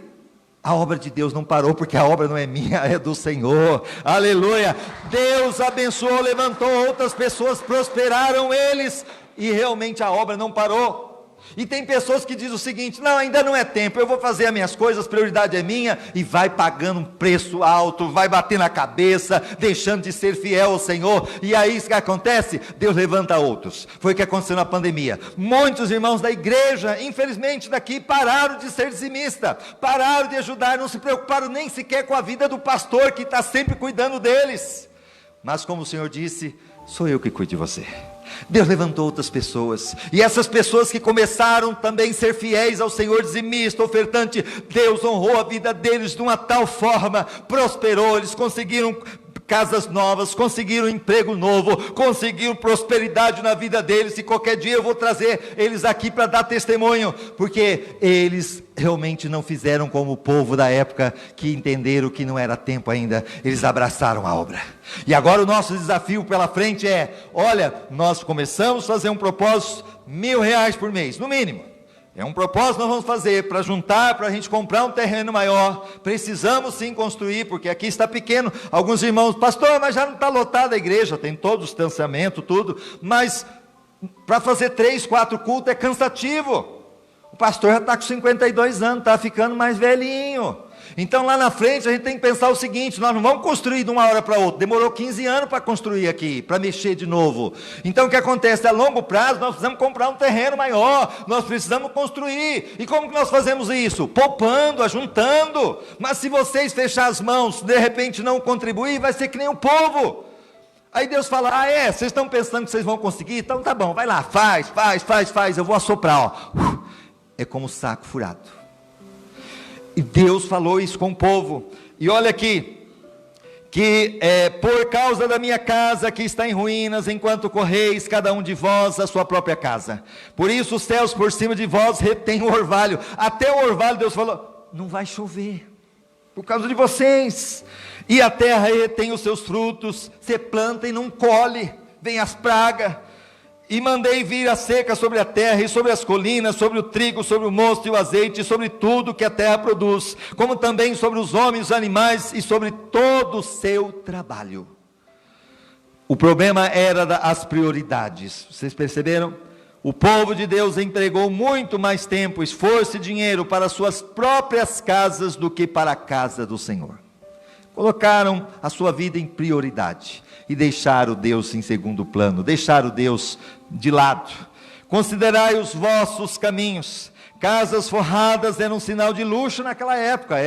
A obra de Deus não parou, porque a obra não é minha, é do Senhor. Aleluia. Deus abençoou, levantou outras pessoas, prosperaram eles, e realmente a obra não parou. E tem pessoas que dizem o seguinte: não, ainda não é tempo, eu vou fazer as minhas coisas, a prioridade é minha, e vai pagando um preço alto, vai bater na cabeça, deixando de ser fiel ao Senhor. E aí isso que acontece, Deus levanta outros. Foi o que aconteceu na pandemia. Muitos irmãos da igreja, infelizmente daqui, pararam de ser dizimista, pararam de ajudar, não se preocuparam nem sequer com a vida do pastor, que está sempre cuidando deles. Mas como o Senhor disse, sou eu que cuido de você. Deus levantou outras pessoas, e essas pessoas que começaram também a ser fiéis ao Senhor, dizimista, ofertante, Deus honrou a vida deles de uma tal forma, prosperou, eles conseguiram casas novas, conseguiram emprego novo, conseguiram prosperidade na vida deles. E qualquer dia eu vou trazer eles aqui para dar testemunho, porque eles realmente não fizeram como o povo da época, que entenderam que não era tempo ainda, eles abraçaram a obra. E agora o nosso desafio pela frente é: olha, nós começamos a fazer um propósito, R$1.000 por mês, no mínimo. É um propósito que nós vamos fazer para juntar, para a gente comprar um terreno maior. Precisamos sim construir, porque aqui está pequeno. Alguns irmãos: pastor, mas já não está lotada a igreja, tem todo o distanciamento, tudo, mas para fazer 3, 4 cultos é cansativo. O pastor já está com 52 anos, está ficando mais velhinho. Então lá na frente a gente tem que pensar o seguinte: nós não vamos construir de uma hora para outra. Demorou 15 anos para construir aqui, para mexer de novo. Então o que acontece? A longo prazo nós precisamos comprar um terreno maior, nós precisamos construir. E como que nós fazemos isso? Poupando, ajuntando. Mas se vocês fecharem as mãos, de repente não contribuir, vai ser que nem o povo. Aí Deus fala: vocês estão pensando que vocês vão conseguir? Então tá bom, vai lá, faz, eu vou assoprar. É como saco furado. E Deus falou isso com o povo. E olha aqui, que por causa da minha casa que está em ruínas, enquanto correis cada um de vós a sua própria casa, por isso os céus por cima de vós retêm o orvalho. Até o orvalho Deus falou: não vai chover, por causa de vocês. E a terra retém os seus frutos, você planta e não colhe, vem as pragas. E mandei vir a seca sobre a terra, e sobre as colinas, sobre o trigo, sobre o mosto e o azeite, e sobre tudo que a terra produz, como também sobre os homens, os animais, e sobre todo o seu trabalho. O problema era as prioridades. Vocês perceberam? O povo de Deus entregou muito mais tempo, esforço e dinheiro para suas próprias casas do que para a casa do Senhor. Colocaram a sua vida em prioridade e deixaram Deus em segundo plano, deixaram Deus de lado. Considerai os vossos caminhos. Casas forradas eram um sinal de luxo naquela época.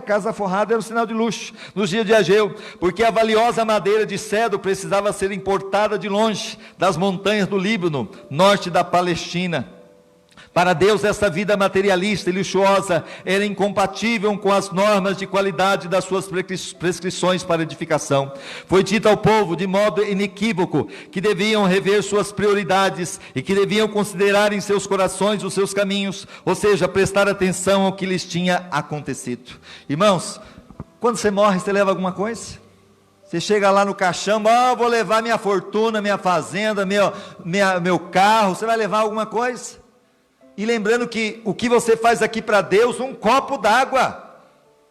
Casa forrada era um sinal de luxo nos dias de Ageu, porque a valiosa madeira de cedro precisava ser importada de longe, das montanhas do Líbano, norte da Palestina. Para Deus, essa vida materialista e luxuosa era incompatível com as normas de qualidade das suas prescrições para edificação. Foi dito ao povo de modo inequívoco que deviam rever suas prioridades e que deviam considerar em seus corações os seus caminhos, ou seja, prestar atenção ao que lhes tinha acontecido. Irmãos, quando você morre, você leva alguma coisa? Você chega lá no caixão, vou levar minha fortuna, minha fazenda, meu carro. Você vai levar alguma coisa? E lembrando que o que você faz aqui para Deus, um copo d'água.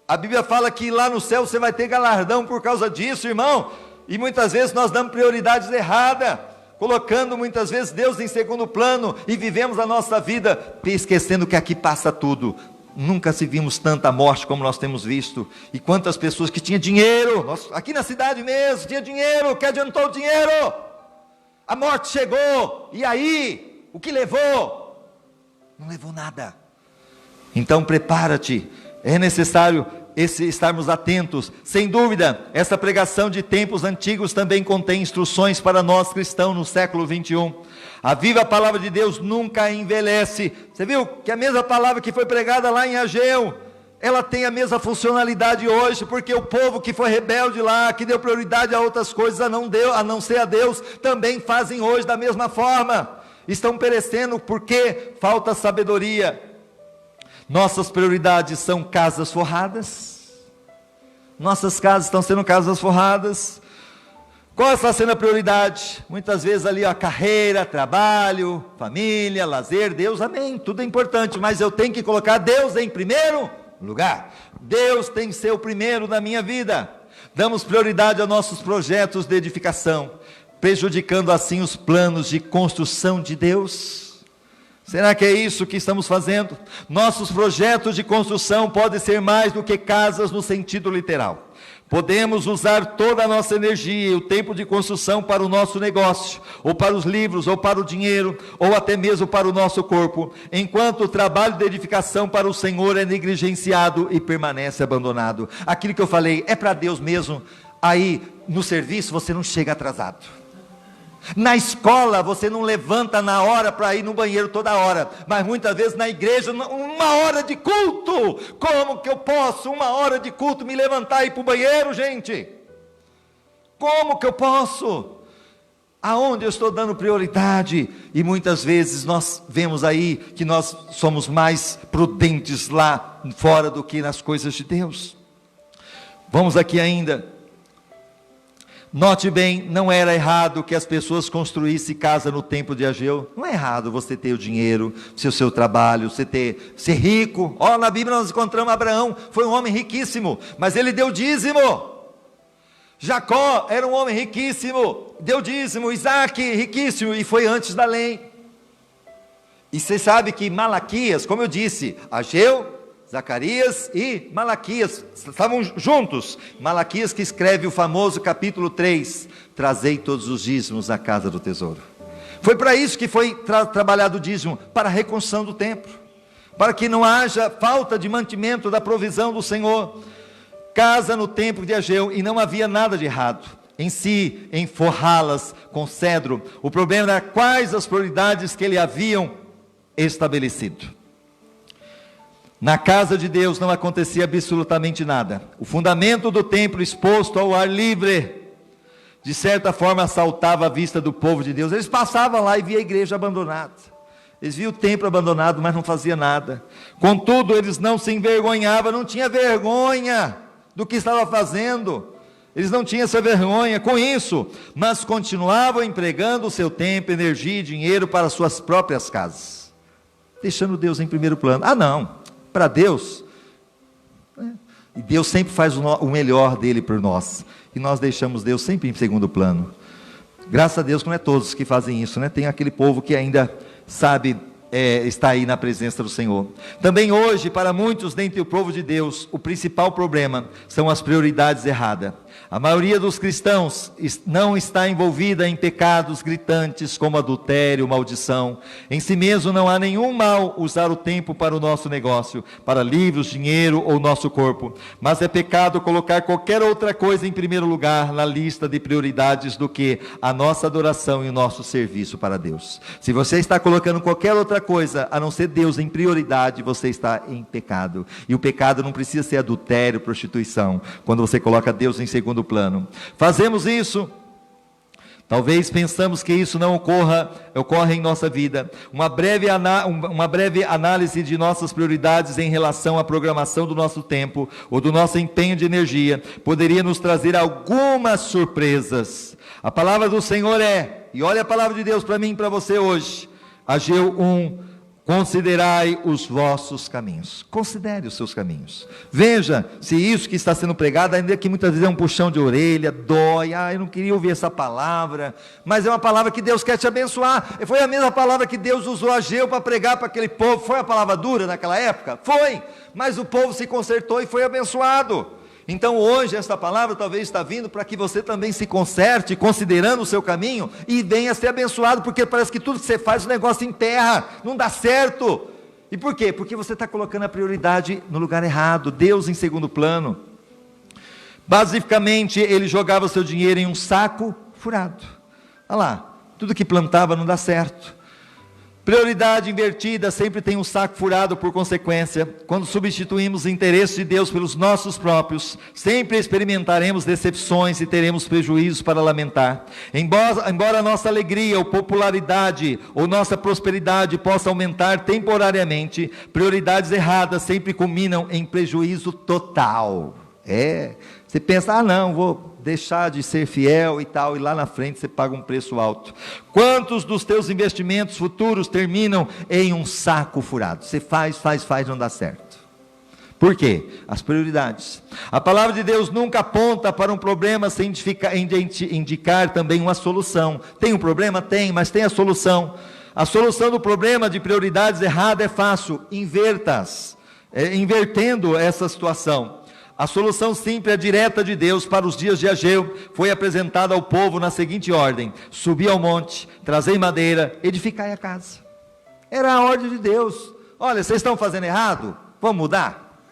A Bíblia fala que lá no céu você vai ter galardão por causa disso, irmão. E muitas vezes nós damos prioridades erradas, colocando muitas vezes Deus em segundo plano, e vivemos a nossa vida esquecendo que aqui passa tudo. Nunca se vimos tanta morte como nós temos visto. E quantas pessoas que tinham dinheiro, aqui na cidade mesmo, tinha dinheiro, que adiantou o dinheiro? A morte chegou, e aí, o que levou? Não levou nada. Então prepara-te, é necessário estarmos atentos. Sem dúvida, essa pregação de tempos antigos também contém instruções para nós cristãos no século 21. A viva palavra de Deus nunca envelhece. Você viu que a mesma palavra que foi pregada lá em Ageu, ela tem a mesma funcionalidade hoje, porque o povo que foi rebelde lá, que deu prioridade a outras coisas, a não ser a Deus, também fazem hoje da mesma forma. Estão perecendo porque falta sabedoria. Nossas prioridades são casas forradas. Nossas casas estão sendo casas forradas. Qual está sendo a prioridade? Muitas vezes ali a carreira, trabalho, família, lazer. Deus, amém, tudo é importante, mas eu tenho que colocar Deus em primeiro lugar. Deus tem que ser o primeiro da minha vida. Damos prioridade aos nossos projetos de edificação, prejudicando assim os planos de construção de Deus. Será que é isso que estamos fazendo? Nossos projetos de construção podem ser mais do que casas no sentido literal. Podemos usar toda a nossa energia e o tempo de construção para o nosso negócio, ou para os livros, ou para o dinheiro, ou até mesmo para o nosso corpo, enquanto o trabalho de edificação para o Senhor é negligenciado e permanece abandonado. Aquilo que eu falei, é para Deus mesmo. Aí no serviço você não chega atrasado. Na escola você não levanta na hora para ir no banheiro toda hora, mas muitas vezes na igreja, uma hora de culto. Como que eu posso, uma hora de culto, me levantar e ir para o banheiro, gente? Como que eu posso? Aonde eu estou dando prioridade? E muitas vezes nós vemos aí que nós somos mais prudentes lá fora do que nas coisas de Deus. Vamos aqui ainda. Note bem, não era errado que as pessoas construíssem casa no tempo de Ageu. Não é errado você ter o dinheiro, o seu trabalho, ser rico. Na Bíblia nós encontramos Abraão, foi um homem riquíssimo, mas ele deu dízimo. Jacó era um homem riquíssimo, deu dízimo. Isaac, riquíssimo, e foi antes da lei. E você sabe que Malaquias, como eu disse, Ageu, Zacarias e Malaquias estavam juntos. Malaquias que escreve o famoso capítulo 3, trazei todos os dízimos à casa do tesouro. Foi para isso que foi trabalhado o dízimo, para a reconstrução do templo, para que não haja falta de mantimento da provisão do Senhor. Casa no templo de Ageu, e não havia nada de errado em si, em forrá-las com cedro. O problema era quais as prioridades que ele haviam estabelecido. Na casa de Deus não acontecia absolutamente nada. O fundamento do templo exposto ao ar livre, de certa forma assaltava a vista do povo de Deus. Eles passavam lá e via a igreja abandonada. Eles viam o templo abandonado, mas não fazia nada. Contudo, eles não se envergonhavam, não tinha vergonha do que estava fazendo. Eles não tinham essa vergonha com isso, mas continuavam empregando o seu tempo, energia e dinheiro para suas próprias casas, deixando Deus em primeiro plano. Não, para Deus, e Deus sempre faz o melhor dele por nós, e nós deixamos Deus sempre em segundo plano. Graças a Deus que não é todos que fazem isso, né? Tem aquele povo que ainda sabe está aí na presença do Senhor. Também hoje, para muitos dentre o povo de Deus, o principal problema são as prioridades erradas. A maioria dos cristãos não está envolvida em pecados gritantes como adultério, maldição. Em si mesmo não há nenhum mal usar o tempo para o nosso negócio, para livros, dinheiro ou nosso corpo. Mas é pecado colocar qualquer outra coisa em primeiro lugar na lista de prioridades do que a nossa adoração e o nosso serviço para Deus. Se você está colocando qualquer outra coisa a não ser Deus em prioridade, você está em pecado. E o pecado não precisa ser adultério, prostituição, quando você coloca Deus em segundo plano. Fazemos isso, talvez pensamos que isso não ocorre em nossa vida. Uma breve análise de nossas prioridades em relação à programação do nosso tempo ou do nosso empenho de energia poderia nos trazer algumas surpresas. A palavra do Senhor e olha a palavra de Deus para mim e para você hoje, Ageu 1, considerai os vossos caminhos. Considere os seus caminhos. Veja se isso que está sendo pregado, ainda que muitas vezes é um puxão de orelha, dói, eu não queria ouvir essa palavra, mas é uma palavra que Deus quer te abençoar. Foi a mesma palavra que Deus usou Ageu para pregar para aquele povo. Foi a palavra dura naquela época? Foi, mas o povo se consertou e foi abençoado. Então hoje esta palavra talvez está vindo para que você também se conserte, considerando o seu caminho, e venha a ser abençoado, porque parece que tudo que você faz o negócio emperra, não dá certo. E por quê? Porque você está colocando a prioridade no lugar errado, Deus em segundo plano. Basicamente ele jogava o seu dinheiro em um saco furado. Olha lá, tudo que plantava não dá certo. Prioridade invertida sempre tem um saco furado por consequência. Quando substituímos o interesse de Deus pelos nossos próprios, sempre experimentaremos decepções e teremos prejuízos para lamentar. Embora a nossa alegria ou popularidade ou nossa prosperidade possa aumentar temporariamente, prioridades erradas sempre culminam em prejuízo total. Você pensa, não, vou deixar de ser fiel e tal, e lá na frente você paga um preço alto. Quantos dos teus investimentos futuros terminam em um saco furado? Você faz, não dá certo. Por quê? As prioridades. A palavra de Deus nunca aponta para um problema sem indicar também uma solução. Tem um problema? Tem, mas tem a solução. A solução do problema de prioridades errada é fácil. Inverta-as, invertendo essa situação. A solução simples e direta de Deus para os dias de Ageu foi apresentada ao povo na seguinte ordem: subi ao monte, trazei madeira, edificai a casa. Era a ordem de Deus. Olha, vocês estão fazendo errado? Vamos mudar?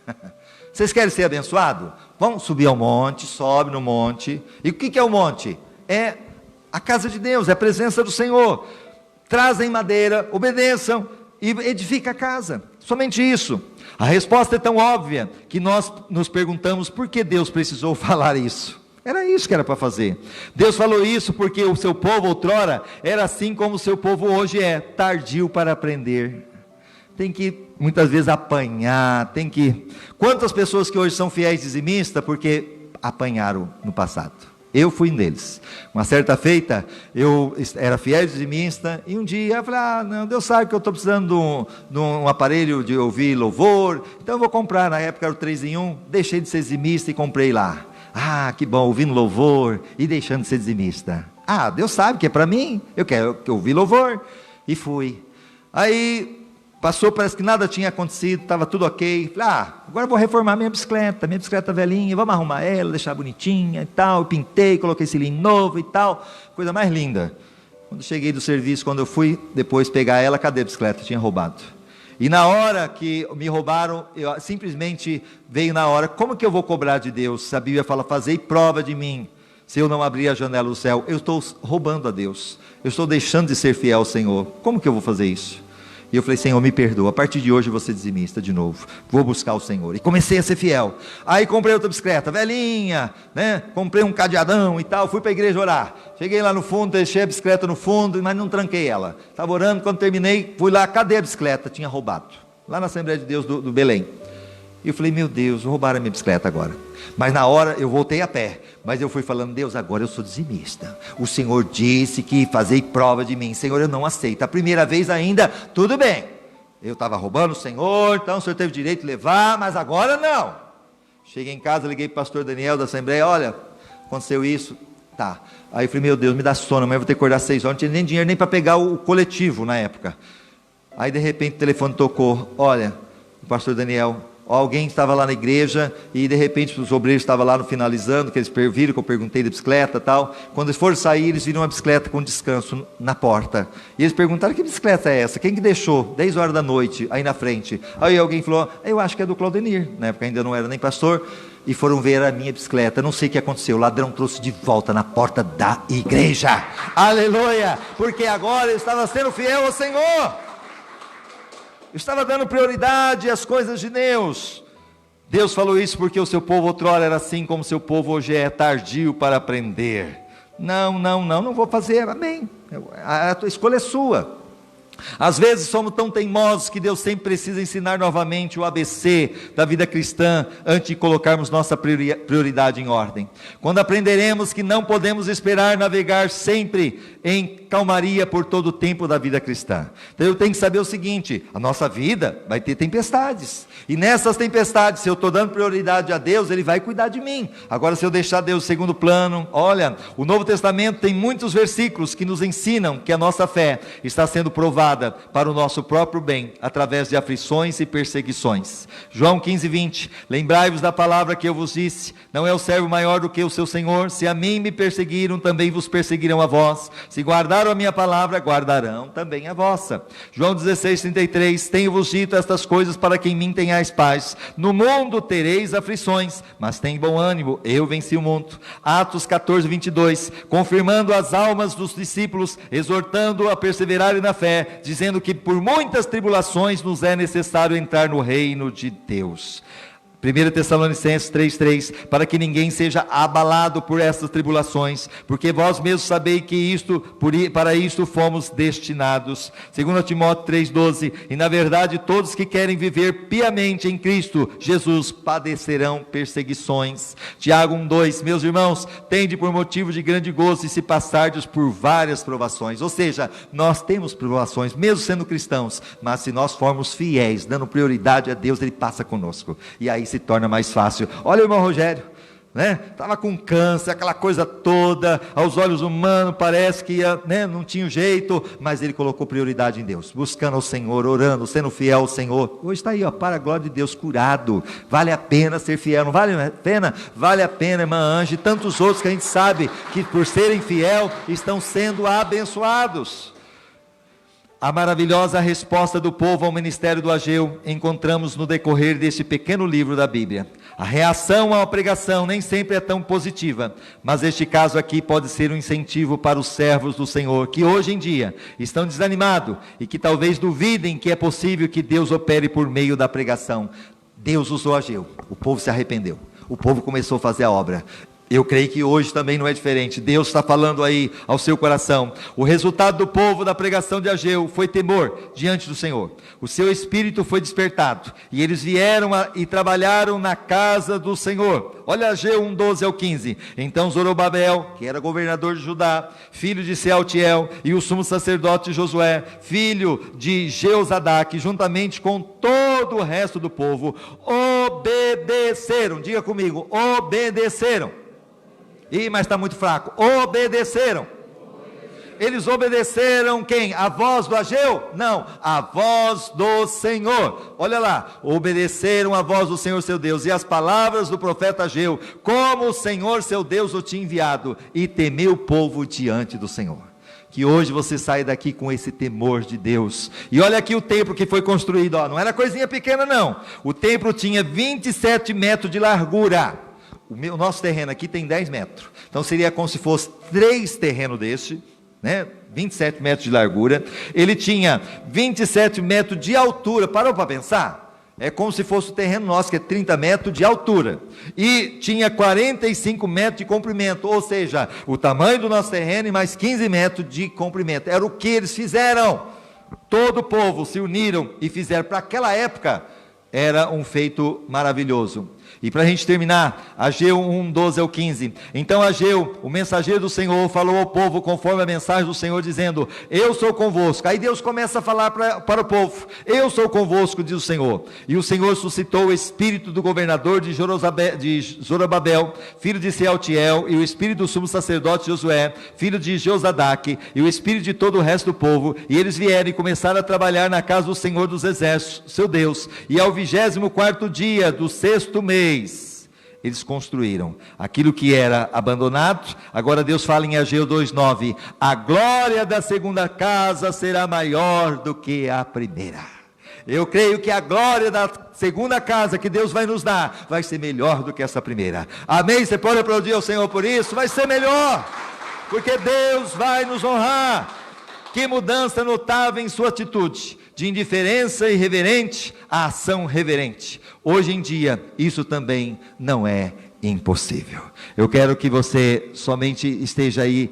Vocês querem ser abençoados? Vamos subir ao monte, sobe no monte. E o que é o monte? É a casa de Deus, é a presença do Senhor. Trazem madeira, obedeçam e edifica a casa. Somente isso. A resposta é tão óbvia que nós nos perguntamos por que Deus precisou falar isso. Era isso que era para fazer. Deus falou isso porque o seu povo outrora era assim como o seu povo hoje é, tardio para aprender. Tem que muitas vezes apanhar, Quantas pessoas que hoje são fiéis dizimistas porque apanharam no passado? Eu fui um deles. Uma certa feita, eu era fiel dizimista, e um dia eu falei, não, Deus sabe que eu estou precisando de um aparelho de ouvir louvor, então eu vou comprar. Na época era o 3 em 1, deixei de ser dizimista e comprei lá. Que bom, ouvindo louvor e deixando de ser dizimista. Deus sabe que é para mim, eu quero ouvir louvor, e fui. Aí passou, parece que nada tinha acontecido, estava tudo ok. Falei, agora vou reformar minha bicicleta velhinha, vamos arrumar ela, deixar bonitinha e tal. Pintei, coloquei cilindro novo e tal, coisa mais linda. Quando cheguei do serviço, quando eu fui depois pegar ela, cadê a bicicleta? Tinha roubado. E na hora que me roubaram, eu simplesmente veio na hora, como que eu vou cobrar de Deus? A Bíblia fala, fazei prova de mim, se eu não abrir a janela do céu. Eu estou roubando a Deus, eu estou deixando de ser fiel ao Senhor. Como que eu vou fazer isso? E eu falei, Senhor, me perdoa, a partir de hoje eu vou ser dizimista de novo, vou buscar o Senhor. E comecei a ser fiel. Aí comprei outra bicicleta, velhinha, comprei um cadeadão e tal, fui para a igreja orar. Cheguei lá no fundo, deixei a bicicleta no fundo, mas não tranquei ela. Estava orando, quando terminei, fui lá, cadê a bicicleta? Tinha roubado, lá na Assembleia de Deus do Belém. E eu falei, meu Deus, roubaram a minha bicicleta agora. Mas na hora eu voltei a pé, mas eu fui falando, Deus, agora eu sou dizimista. O Senhor disse que fazei prova de mim. Senhor, eu não aceito. A primeira vez ainda, tudo bem. Eu estava roubando o Senhor, então o Senhor teve direito de levar, mas agora não. Cheguei em casa, liguei para o pastor Daniel da Assembleia, olha, aconteceu isso. Tá. Aí eu falei, meu Deus, me dá sono, amanhã eu vou ter que acordar às 6 horas. Não tinha nem dinheiro nem para pegar o coletivo na época. Aí de repente o telefone tocou, olha, o pastor Daniel Alguém estava lá na igreja e de repente os obreiros estavam lá no finalizando, que eles viram que eu perguntei da bicicleta e tal. Quando eles foram sair, eles viram uma bicicleta com descanso na porta. E eles perguntaram: que bicicleta é essa? Quem que deixou? 10 horas da noite, aí na frente. Aí alguém falou: eu acho que é do Claudenir. Na época ainda não era nem pastor. E foram ver a minha bicicleta. Não sei o que aconteceu, o ladrão trouxe de volta na porta da igreja. Aleluia! Porque agora eu estava sendo fiel ao Senhor. Estava dando prioridade às coisas de Deus. Deus falou isso porque o seu povo outrora era assim, como o seu povo hoje é tardio para aprender. Não vou fazer, amém. A tua escolha é sua. Às vezes somos tão teimosos que Deus sempre precisa ensinar novamente o ABC da vida cristã antes de colocarmos nossa prioridade em ordem. Quando aprenderemos que não podemos esperar navegar sempre em calmaria por todo o tempo da vida cristã. Então eu tenho que saber o seguinte: a nossa vida vai ter tempestades, e nessas tempestades, se eu estou dando prioridade a Deus, Ele vai cuidar de mim. Agora, se eu deixar Deus em segundo plano, olha, o Novo Testamento tem muitos versículos que nos ensinam que a nossa fé está sendo provada para o nosso próprio bem, através de aflições e perseguições. João 15:20, lembrai-vos da palavra que eu vos disse: não é o servo maior do que o seu Senhor. Se a mim me perseguiram, também vos perseguirão a vós. Se guardaram a minha palavra, guardarão também a vossa. João 16:33, tenho-vos dito estas coisas para que em mim tenhais paz. No mundo tereis aflições, mas tem bom ânimo, eu venci o mundo. Atos 14:22, confirmando as almas dos discípulos, exortando a perseverarem na fé, dizendo que por muitas tribulações nos é necessário entrar no reino de Deus. 1 Tessalonicenses 3:3, para que ninguém seja abalado por essas tribulações, porque vós mesmos sabeis que para isto fomos destinados. 2 Timóteo 3:12, e na verdade todos que querem viver piamente em Cristo Jesus padecerão perseguições. Tiago 1:2, meus irmãos, tende por motivo de grande gozo e se passardes por várias provações. Ou seja, nós temos provações, mesmo sendo cristãos, mas se nós formos fiéis, dando prioridade a Deus, Ele passa conosco, e aí se torna mais fácil. Olha o irmão Rogério, né? Estava com câncer, aquela coisa toda, aos olhos humanos parece que não tinha jeito, mas ele colocou prioridade em Deus, buscando ao Senhor, orando, sendo fiel ao Senhor. Hoje está aí, para a glória de Deus, curado. Vale a pena ser fiel, não vale a pena? Vale a pena, irmã Ângela, e tantos outros que a gente sabe que por serem fiel estão sendo abençoados. A maravilhosa resposta do povo ao ministério do Ageu encontramos no decorrer deste pequeno livro da Bíblia. A reação à pregação nem sempre é tão positiva, mas este caso aqui pode ser um incentivo para os servos do Senhor, que hoje em dia estão desanimados e que talvez duvidem que é possível que Deus opere por meio da pregação. Deus usou Ageu, o povo se arrependeu, o povo começou a fazer a obra. Eu creio que hoje também não é diferente. Deus está falando aí ao seu coração. O resultado do povo da pregação de Ageu foi temor diante do Senhor. O seu espírito foi despertado, e eles vieram e trabalharam na casa do Senhor. Olha Ageu 1:12-15. Então Zorobabel, que era governador de Judá, filho de Sealtiel, e o sumo sacerdote Josué, filho de Jeozadaque, juntamente com todo o resto do povo, obedeceram. Diga comigo, obedeceram. Mas está muito fraco. Obedeceram. Eles obedeceram quem? A voz do Ageu? Não, a voz do Senhor. Olha lá, obedeceram a voz do Senhor seu Deus e as palavras do profeta Ageu, como o Senhor seu Deus o tinha enviado, e temeu o povo diante do Senhor. Que hoje você saia daqui com esse temor de Deus. E olha aqui o templo que foi construído, não era coisinha pequena não. O templo tinha 27 metros de largura. O nosso terreno aqui tem 10 metros, então seria como se fosse 3 terrenos deste, 27 metros de largura. Ele tinha 27 metros de altura. Parou para pensar? É como se fosse o terreno nosso, que é 30 metros de altura, e tinha 45 metros de comprimento, ou seja, o tamanho do nosso terreno e mais 15 metros de comprimento. Era o que eles fizeram. Todo o povo se uniram e fizeram. Para aquela época era um feito maravilhoso. E para a gente terminar, Ageu 1:12 ao 15. Então Ageu, o mensageiro do Senhor, falou ao povo conforme a mensagem do Senhor, dizendo: eu sou convosco. Aí Deus começa a falar para o povo: eu sou convosco, diz o Senhor. E o Senhor suscitou o espírito do governador de Zorobabel, filho de Sealtiel, e o espírito do sumo sacerdote Josué, filho de Josadaque, e o espírito de todo o resto do povo. E eles vieram e começaram a trabalhar na casa do Senhor dos exércitos, seu Deus. E ao 24º dia do 6º mês, eles construíram aquilo que era abandonado. Agora Deus fala em Ageu 2:9: a glória da segunda casa será maior do que a primeira. Eu creio que a glória da segunda casa que Deus vai nos dar vai ser melhor do que essa primeira. Amém? Você pode aplaudir ao Senhor por isso? Vai ser melhor, porque Deus vai nos honrar. Que mudança notável em sua atitude, de indiferença irreverente a ação reverente. Hoje em dia, isso também não é impossível. Eu quero que você somente esteja aí.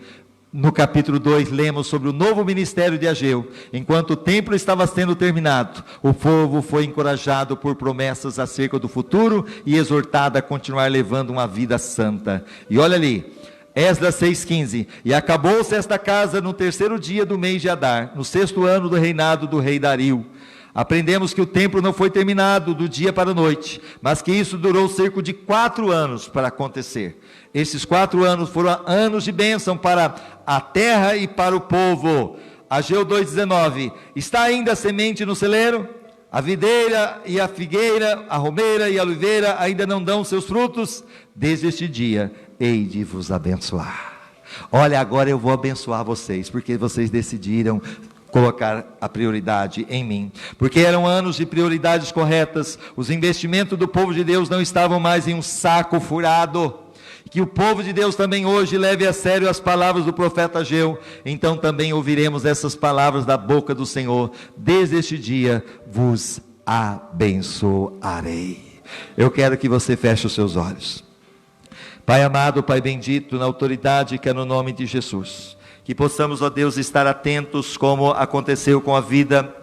No capítulo 2, lemos sobre o novo ministério de Ageu. Enquanto o templo estava sendo terminado, o povo foi encorajado por promessas acerca do futuro e exortado a continuar levando uma vida santa. E olha ali, Esdras 6:15: e acabou-se esta casa no 3º dia do mês de Adar, no 6º ano do reinado do rei Dario. Aprendemos que o templo não foi terminado do dia para a noite, mas que isso durou cerca de 4 anos para acontecer. Esses 4 anos foram anos de bênção para a terra e para o povo. Ageu 2:19: está ainda a semente no celeiro? A videira e a figueira, a romeira e a oliveira ainda não dão seus frutos? Desde este dia hei de vos abençoar. Olha, agora eu vou abençoar vocês, porque vocês decidiram colocar a prioridade em mim, porque eram anos de prioridades corretas. Os investimentos do povo de Deus não estavam mais em um saco furado. Que o povo de Deus também hoje leve a sério as palavras do profeta Ageu. Então também ouviremos essas palavras da boca do Senhor: desde este dia vos abençoarei. Eu quero que você feche os seus olhos. Pai amado, Pai bendito, na autoridade que é no nome de Jesus, que possamos, ó Deus, estar atentos como aconteceu com a vida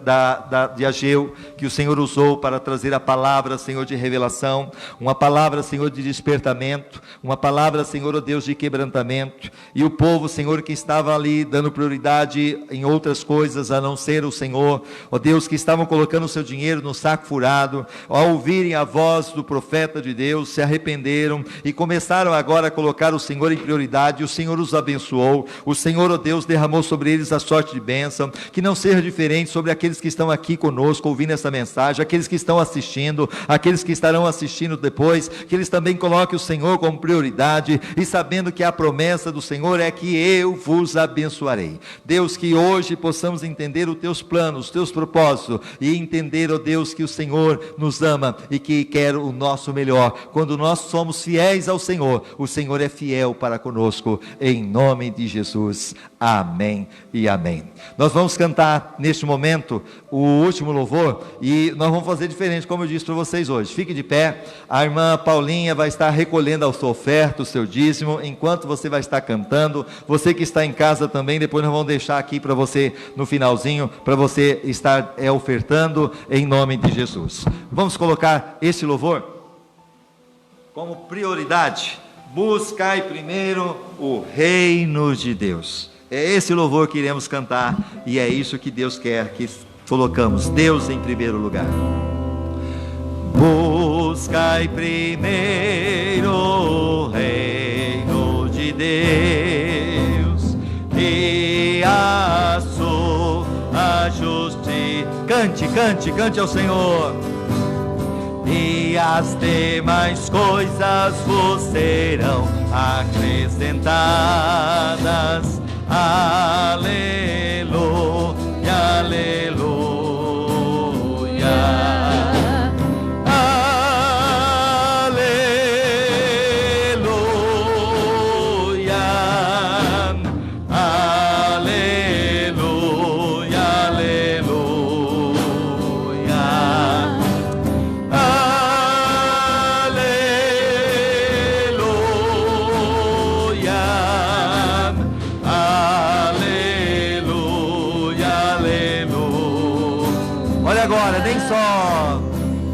de Ageu, que o Senhor usou para trazer a palavra, Senhor, de revelação, uma palavra, Senhor, de despertamento, uma palavra, Senhor, ó Deus, de quebrantamento, e o povo, Senhor, que estava ali dando prioridade em outras coisas a não ser o Senhor, ó Deus, que estavam colocando o seu dinheiro no saco furado, ao ouvirem a voz do profeta de Deus, se arrependeram e começaram agora a colocar o Senhor em prioridade. O Senhor os abençoou, o Senhor, ó Deus, derramou sobre eles a sorte de bênção. Que não seja diferente sobre aqueles que estão aqui conosco ouvindo essa mensagem, aqueles que estão assistindo, aqueles que estarão assistindo depois, que eles também coloquem o Senhor como prioridade, e sabendo que a promessa do Senhor é que eu vos abençoarei. Deus, que hoje possamos entender os teus planos, os teus propósitos, e entender, ó Deus, que o Senhor nos ama e que quer o nosso melhor. Quando nós somos fiéis ao Senhor, o Senhor é fiel para conosco, em nome de Jesus. Amém e amém. Nós vamos cantar neste momento o último louvor, e nós vamos fazer diferente, como eu disse para vocês hoje. Fique de pé. A irmã Paulinha vai estar recolhendo a sua oferta, o seu dízimo, enquanto você vai estar cantando. Você que está em casa também, depois nós vamos deixar aqui para você no finalzinho, para você estar ofertando em nome de Jesus. Vamos colocar esse louvor como prioridade. Buscai primeiro o reino de Deus. É esse louvor que iremos cantar, e é isso que Deus quer que colocamos: Deus em primeiro lugar. Buscai primeiro o reino de Deus e a sua justiça. Cante ao Senhor. E as demais coisas vos serão acrescentadas. Aleluia, aleluia.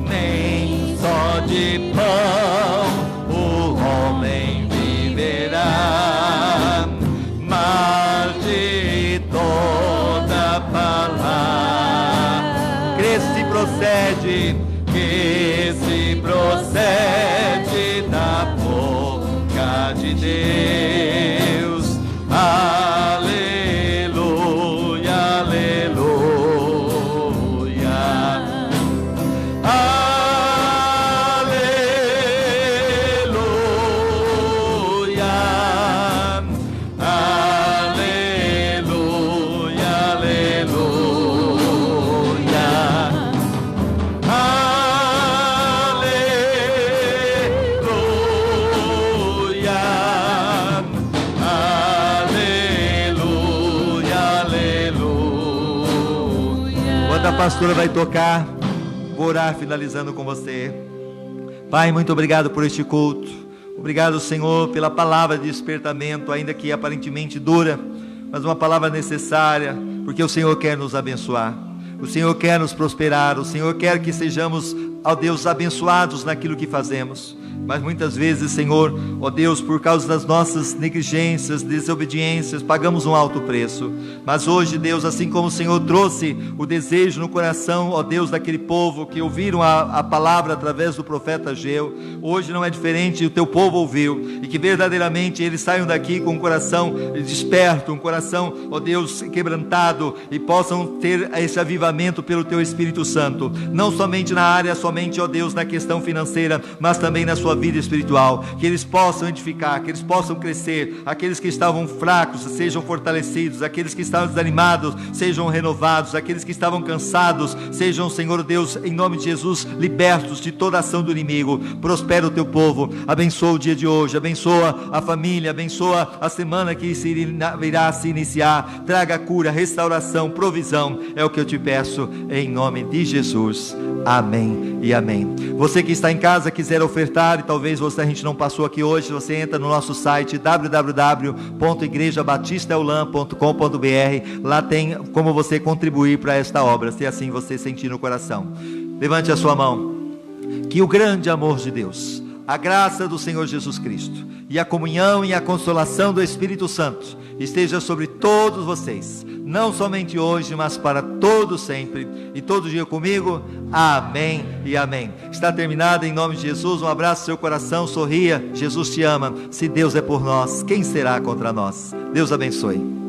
Nem só de pão falar. Que se procede da boca de Deus. Aleluia, aleluia. Aleluia. Aleluia, aleluia. A pastora vai tocar, vou orar finalizando com você. Pai, muito obrigado por este culto. Obrigado, Senhor, pela palavra de despertamento, ainda que aparentemente dura, mas uma palavra necessária, porque o Senhor quer nos abençoar. O Senhor quer nos prosperar. O Senhor quer que sejamos, ó Deus, abençoados naquilo que fazemos. Mas muitas vezes, Senhor, ó Deus, por causa das nossas negligências, desobediências, pagamos um alto preço. Mas hoje, Deus, assim como o Senhor trouxe o desejo no coração, ó Deus, daquele povo que ouviram a palavra através do profeta Ageu, hoje não é diferente, o teu povo ouviu, e que verdadeiramente eles saiam daqui com um coração desperto, um coração, ó Deus, quebrantado, e possam ter esse avivamento pelo teu Espírito Santo, não somente na área, somente, ó Deus, na questão financeira, mas também na sua vida espiritual, que eles possam edificar, que eles possam crescer, aqueles que estavam fracos sejam fortalecidos, aqueles que estavam desanimados sejam renovados, aqueles que estavam cansados sejam, Senhor Deus, em nome de Jesus, libertos de toda ação do inimigo. Prospera o teu povo, abençoa o dia de hoje, abençoa a família, abençoa a semana que irá se iniciar, traga cura, restauração, provisão, é o que eu te peço em nome de Jesus, amém e amém. Você que está em casa, quiser ofertar, e talvez a gente não passou aqui hoje, você entra no nosso site www.igrejabatistaeulam.com.br, lá tem como você contribuir para esta obra, se assim você sentir no coração. Levante a sua mão. Que o grande amor de Deus, a graça do Senhor Jesus Cristo e a comunhão e a consolação do Espírito Santo esteja sobre todos vocês, não somente hoje, mas para todo sempre, e todo dia comigo, amém e amém. Está terminado, em nome de Jesus, um abraço no seu coração, sorria, Jesus te ama. Se Deus é por nós, quem será contra nós? Deus abençoe.